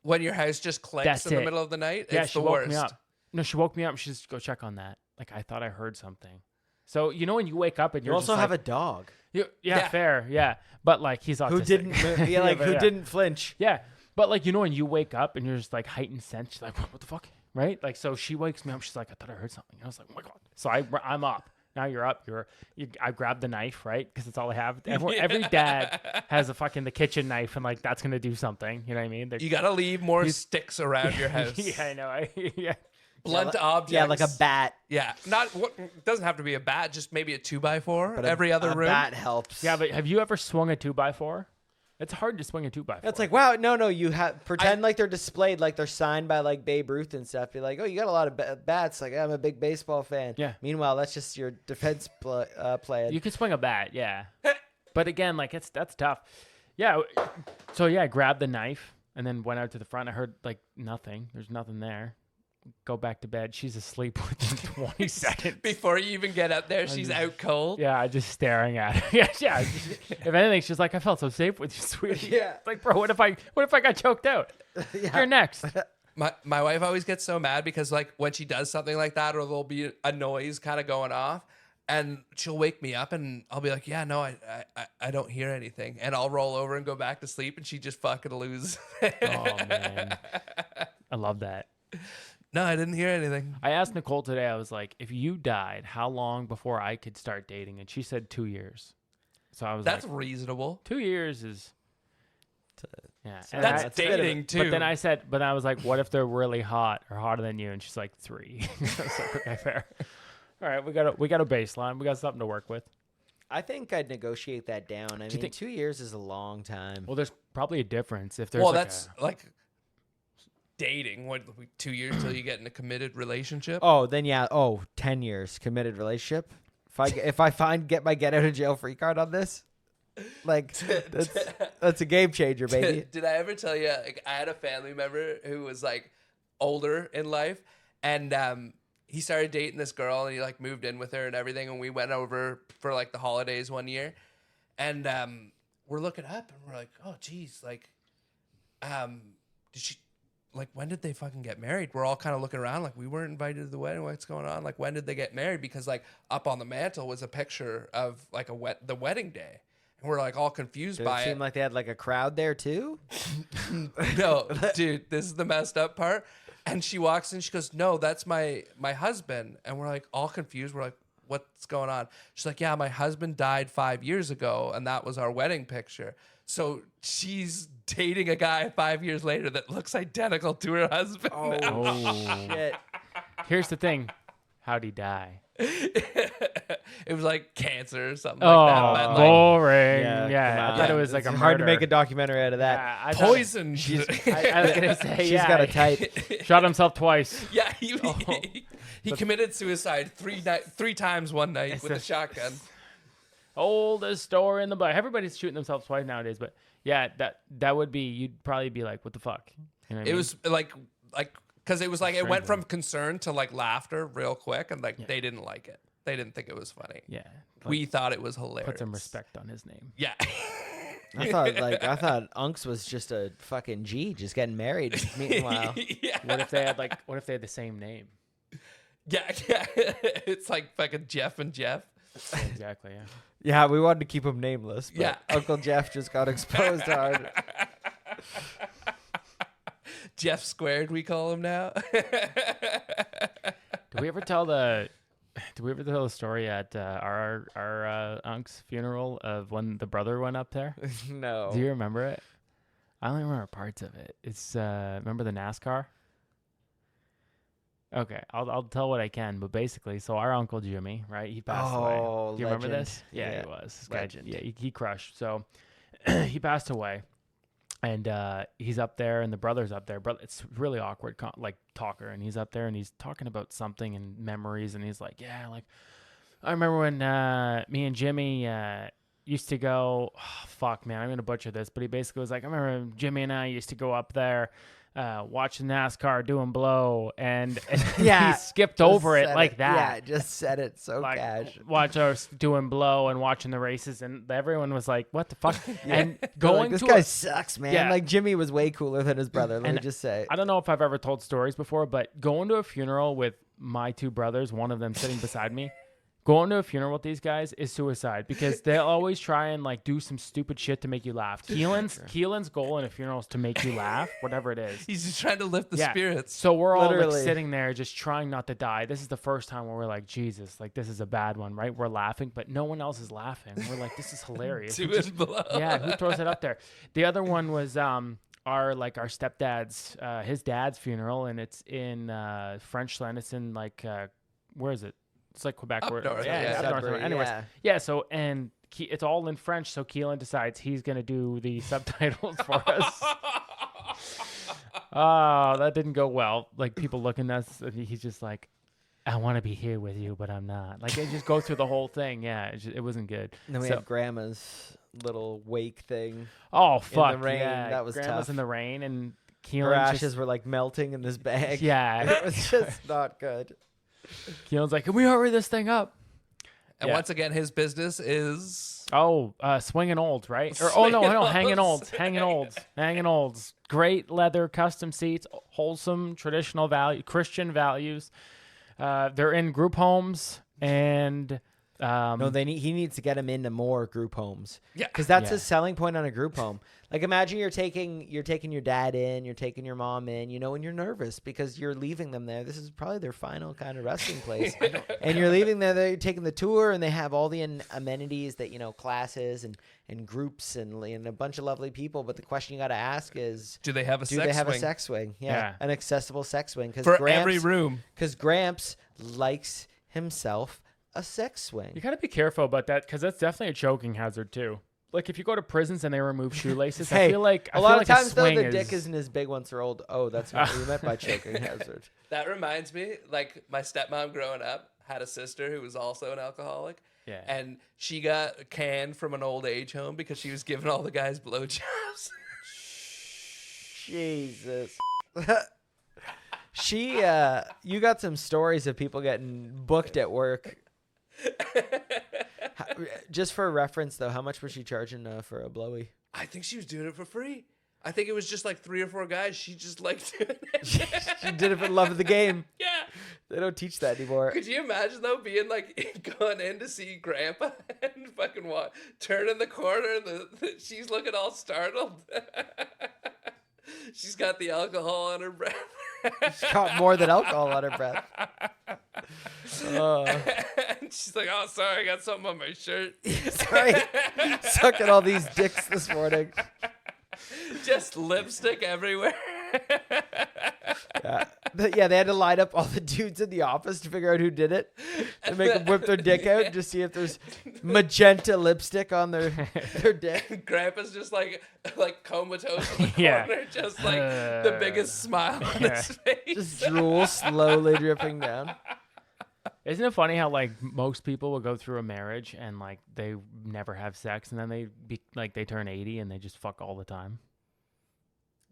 When your house just clicks That's in the it. middle of the night, Yeah, it's she the woke worst. me up. No, she woke me up. She just go check on that. Like I thought I heard something. So you know when you wake up and You you're also just have like, a dog yeah, fair, yeah. But like he's autistic. who didn't yeah, like but who yeah. didn't flinch. Yeah, but like you know when you wake up and you're just like heightened sense, you're like what the fuck, right? Like so she wakes me up. She's like I thought I heard something. And I was like oh my god. So I'm up. Now you're up. I grabbed the knife, right? Because it's all I have. Every dad has the kitchen knife, and like that's gonna do something. You know what I mean? You gotta leave more sticks around your house. Yeah, I know. Yeah. Blunt objects. Yeah, like a bat. Yeah, not what doesn't have to be a bat. Just maybe a 2x4. But every other a room. bat helps. Yeah, but have you ever swung a 2x4? It's hard to swing a 2x4. It's like, wow, no, you have pretend like they're displayed, like they're signed by like Babe Ruth and stuff. Be like, oh, you got a lot of bats. Like, I'm a big baseball fan. Yeah. Meanwhile, that's just your defense plan. you can swing a bat, yeah. But again, like that's tough. Yeah. So yeah, I grabbed the knife and then went out to the front. I heard like nothing. There's nothing there. Go back to bed. She's asleep within 20 seconds. Before you even get up there, she's out cold. Yeah, just staring at her. yeah. If anything, she's like, I felt so safe with you, sweetie. Yeah. It's like, bro, what if I got choked out? Yeah. You're next. My wife always gets so mad because like when she does something like that, or there'll be a noise kind of going off, and she'll wake me up, and I'll be like, yeah, no, I don't hear anything, and I'll roll over and go back to sleep, and she just fucking lose. Oh man, I love that. No, I didn't hear anything. I asked Nicole today, I was like, if you died, how long before I could start dating? And she said 2 years. So I was That's like, reasonable. 2 years is... Yeah. And That's dating too. But then I was like, what if they're really hot or hotter than you? And she's like 3. I was like, okay, fair. All right, we got a baseline. We got something to work with. I think I'd negotiate that down. I mean, think- 2 years is a long time. Well, there's probably a difference if there's Well, like that's like dating. What, 2 years till you get in a committed relationship? Oh, then yeah. 10 years committed relationship. If I get my get out of jail free card on this, like that's a game changer, baby. Did I ever tell you? Like, I had a family member who was like older in life, and he started dating this girl, and he like moved in with her and everything. And we went over for like the holidays one year, and we're looking up, and we're like, oh, geez, like, did she? Like, when did they fucking get married? We're all kind of looking around like we weren't invited to the wedding. What's going on? Like, when did they get married? Because like up on the mantle was a picture of like the wedding day. And we're like all confused Did by it seem like they had like a crowd there too? No, dude, this is the messed up part. And she walks in, she goes, no, that's my husband. And we're like all confused. We're like, what's going on? She's like, yeah, my husband died 5 years ago, and that was our wedding picture. So she's dating a guy 5 years later that looks identical to her husband. Oh. Shit. Here's the thing. How'd he die? It was like cancer or something Oh, like that. But, like, boring. come Yeah, I on. thought it was like It's a hard to murder. make a documentary out of that. Yeah, I thought- poison. I was gonna say, She's yeah, got a type. Shot himself twice. Yeah, he committed suicide three times one night It's with a a- shotgun. Oldest story in the book. Everybody's shooting themselves twice nowadays, but yeah, that would be. You'd probably be like, "What the fuck?" You know what I It mean? was like because it was like it went Strange from concern to like laughter real quick, and like they didn't like it. They didn't think it was funny. yeah. We thought it was hilarious. Put some respect on his name. Yeah. I thought Unks was just a fucking G, just getting married. Meanwhile, yeah. What if they had the same name? Yeah. It's like fucking Jeff and Jeff. Yeah, exactly. Yeah. yeah, we wanted to keep him nameless. But Yeah. Uncle Jeff just got exposed hard. Jeff squared, we call him now. Did we ever tell the story at our unc's funeral of when the brother went up there? No. Do you remember it? I only remember parts of it. It's remember the NASCAR? Okay, I'll tell what I can, but basically, so our Uncle Jimmy, right? He passed away. Oh, Do you remember legend. this? Yeah, Yeah, he was. This legend. Guy, yeah, he crushed. So he passed away, and he's up there, and the brother's up there. Brother, it's really awkward, like talker, and he's up there, and he's talking about something and memories, and he's like, yeah, like I remember when me and Jimmy used to go. Oh, fuck, man, I'm gonna butcher this, but he basically was like, I remember Jimmy and I used to go up there watching NASCAR doing blow, and Yeah, he skipped just over it said like that. Yeah, just said it so Like, cash. watch us doing blow and watching the races, and everyone was like, "What the fuck?" And They're going like, this to guy a, sucks, man. Yeah. Like Jimmy was way cooler than his brother. Let me And just say. I don't know if I've ever told stories before, but going to a funeral with my two brothers, one of them sitting beside me, going to a funeral with these guys is suicide because they'll always try and like do some stupid shit to make you laugh. Keelan's goal in a funeral is to make you laugh, whatever it is. He's just trying to lift the spirits. So we're all like Literally. sitting there just trying not to die. This is the first time where we're like, Jesus, like this is a bad one, right? We're laughing, but no one else is laughing. We're like, this is hilarious. Doing blow. Yeah, who throws it up there? The other one was our stepdad's his dad's funeral, and it's in Frenchland. It's in like where is it? It's like Quebec. Up where, north, yeah, yeah. up north. Sudbury, Anyways, yeah. yeah. So and it's all in French. So Keelan decides he's gonna do the subtitles for us. Oh, that didn't go well. Like people looking at us, and he's just like, I want to be here with you, but I'm not. Like it just goes through the whole thing. Yeah, it wasn't good. And then we So- had Grandma's little wake thing. Oh fuck! rain, Yeah, that was Grandma's tough. in the rain, and Her Keelan ashes just, were like melting in this bag. yeah. It was just not good. Keelan's like, can we hurry this thing up? And Yeah. once again, his business is Oh, swinging olds, right? Or oh no, Swinging hanging olds. olds, hanging olds. Great leather custom seats, wholesome traditional value, Christian values. They're in group homes, and No, he needs to get him into more group homes. Yeah. Because that's Yeah. his selling point on a group home. Like imagine you're taking your dad in, you're taking your mom in, and you're nervous because you're leaving them there. This is probably their final kind of resting place. And you're leaving there, you're taking the tour, and they have all the amenities that, classes and groups and a bunch of lovely people. But the question you got to ask is, do they have a do sex they have swing a sex swing? Yeah, Yeah. an accessible sex swing. for every room? Because Gramps likes himself a sex swing. you got to be careful about that because that's definitely a choking hazard too. Like if you go to prisons and they remove shoelaces, I Hey, feel like a lot of times though, swing the dick isn't as big once they're old. Oh, that's what you meant by choking hazard. That reminds me, like my stepmom growing up had a sister who was also an alcoholic. Yeah. And she got canned from an old age home because she was giving all the guys blowjobs. Jesus. You got some stories of people getting booked at work. Just for reference, though, how much was she charging for a blowy? I think she was doing it for free. I think it was just like 3 or 4 guys. She just liked doing it. She did it for the love of the game. Yeah. They don't teach that anymore. Could you imagine though being like going in to see Grandpa and fucking turning the corner and she's looking all startled. She's got the alcohol on her breath. She's got more than alcohol on her breath. And she's like, "Oh, sorry, I got something on my shirt." Sorry, sucking all these dicks this morning. Just lipstick everywhere. Yeah, they had to line up all the dudes in the office to figure out who did it and make them whip their dick out and just see if there's magenta lipstick on their dick. Grandpa's just like comatose in the Yeah. corner, just like the biggest smile on his face. Just drool slowly dripping down. Isn't it funny how like most people will go through a marriage and like they never have sex and then they turn 80 and they just fuck all the time?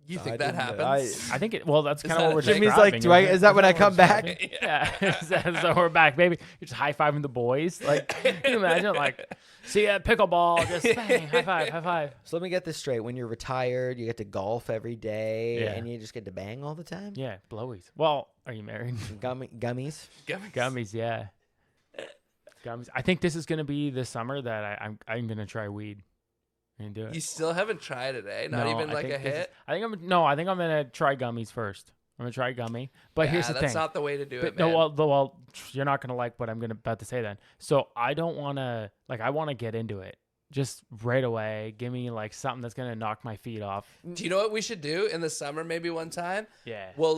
You think I that didn't- happens? I think that's kind of that what we're a thing? Jimmy's like, describing, is isn't that it? when I come what we're back? describing? Yeah, so we're back, baby. You're just high fiving the boys. Like, can you imagine? Like, see ya, pickleball, just bang, high five, high five. So let me get this straight. When you're retired, you get to golf every day, Yeah. and you just get to bang all the time? Yeah, blowies. Well, are you married? Gummies? Gummies, yeah. Gummies. I think this is gonna be this summer that I'm gonna try weed. I'm gonna do it. You still haven't tried it, eh? Not No, even I like think a this is- hit? I think I'm gonna try gummies first. I'm gonna try gummy. But here's the that's thing. not the way to do But it, man. no, well, you're not gonna like what I'm about to say then. So I don't wanna I wanna get into it just right away. Give me like something that's gonna knock my feet off. Do you know what we should do in the summer? Maybe one time Yeah. we'll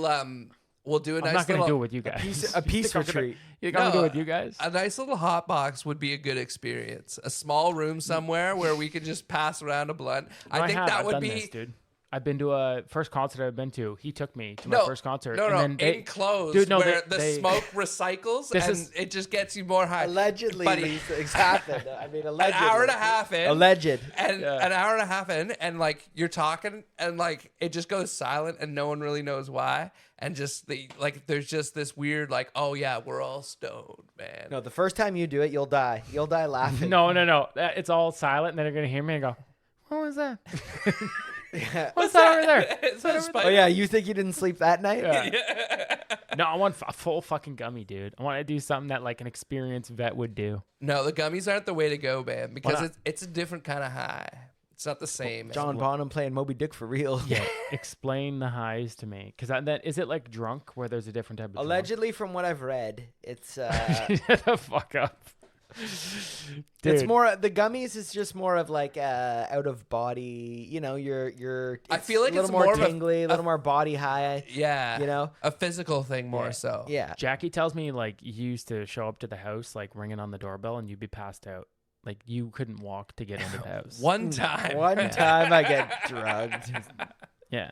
do a I'm nice not gonna little do it with you guys. A peace You think I'm gonna- retreat. You think I'm gonna do No, it with you guys? A nice little hot box would be a good experience. A small room somewhere where we could just pass around a blunt. I think have. that I've would done be. this, dude. I've been to a first concert I've been to. He took me to my first concert. No, and then enclosed, Dude, no, where they- the smoke recycles and it just gets you more high. Allegedly, Buddy. these things happen. I mean, An allegedly. hour and a half in. Alleged. And an hour and a half in, and like you're talking, and like it just goes silent, and no one really knows why, and just there's just this weird like, oh yeah, we're all stoned, man. No, the first time you do it, you'll die. You'll die laughing. No. It's all silent, and then they're gonna hear me and go, "What was that? Yeah. What's that over there?" Is that a spider? Oh yeah, you think you didn't sleep that night? Yeah. No, I want a full fucking gummy, dude. I want to do something that like an experienced vet would do. No, the gummies aren't the way to go, man, because not? it's a different kind of high. It's not the same. John Bonham playing Moby Dick for real. Yeah, explain the highs to me, because that is it like drunk where there's a different type of Allegedly, from what I've read, it's drunk? Shut the fuck up. it's Dude. more the gummies is just more of like out of body. You know, you're. I feel like a little it's more more of a- tingly, a little more body high. Yeah, You know. a physical thing more so. Yeah. Jackie tells me like you used to show up to the house like ringing on the doorbell and you'd be passed out. Like you couldn't walk to get into the house. One time. One time I get drugged. Yeah.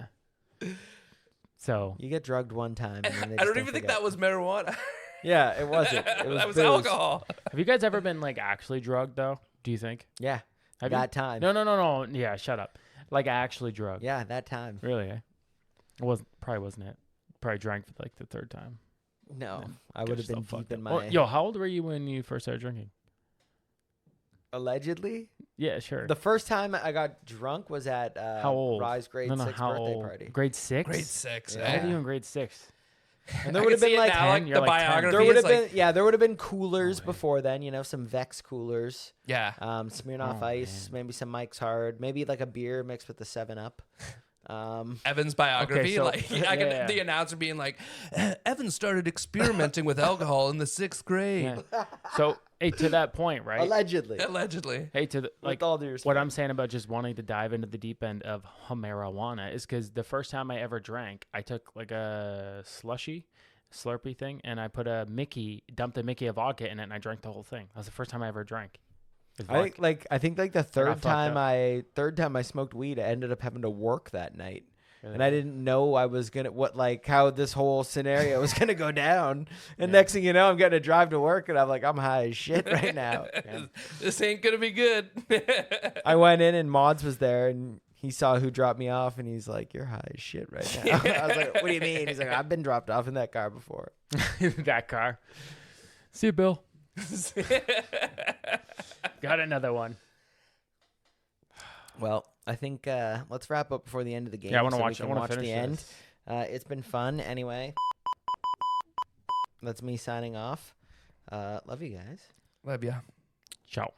So You get drugged one time. And then they I don't just even think forget. that was marijuana. Yeah, it wasn't. It was that was booze. alcohol. have you guys ever been like actually drugged though? Do you think? Yeah. Have that you? time. No. Yeah, shut up. Like actually drugged. Yeah, that time. Really? Eh? Probably wasn't it. Probably drank for like the third time. No, Yeah, I would have been yourself deep in fucked up. my. Yo, how old were you when you first started drinking? Allegedly, Yeah, sure. the first time I got drunk was at How old? Rye's grade No, 6 how birthday old? party. Grade 6? Grade 6. Yeah. How old Yeah. are you in grade 6? And there I would can have been see it like now, like you're the like 10. biography there would is have like, been there would have been coolers Oh, before then. You know, some Vex coolers, yeah. Smirnoff Oh, Ice, man. maybe some Mike's Hard, maybe like a beer mixed with the 7-Up. Evan's biography, so- like yeah. the announcer being like, Evan started experimenting with alcohol in the 6th grade. Yeah. So, hey, to that point, right? Allegedly, Allegedly. Hey, to the, like with all due respect. what I'm saying about just wanting to dive into the deep end of marijuana is because the first time I ever drank, I took like a Slurpee thing, and I put dumped a Mickey of vodka in it, and I drank the whole thing. That was the first time I ever drank. It was I think the got third fucked time up. I smoked weed, I ended up having to work that night. Really? And I didn't know I was gonna how this whole scenario was gonna go down. And next thing you know, I'm getting to drive to work, and I'm like, I'm high as shit right now. This ain't gonna be good. I went in, and Mods was there, and he saw who dropped me off, and he's like, "You're high as shit right now." I was like, "What do you mean?" He's like, "I've been dropped off in that car before." that car. See you, Bill. Got another one. Well, I think let's wrap up before the end of the game. Yeah, I want to so we watch. I can want watch to finish the end. this. It's been fun anyway. That's me signing off. Love you guys. Love ya. Ciao.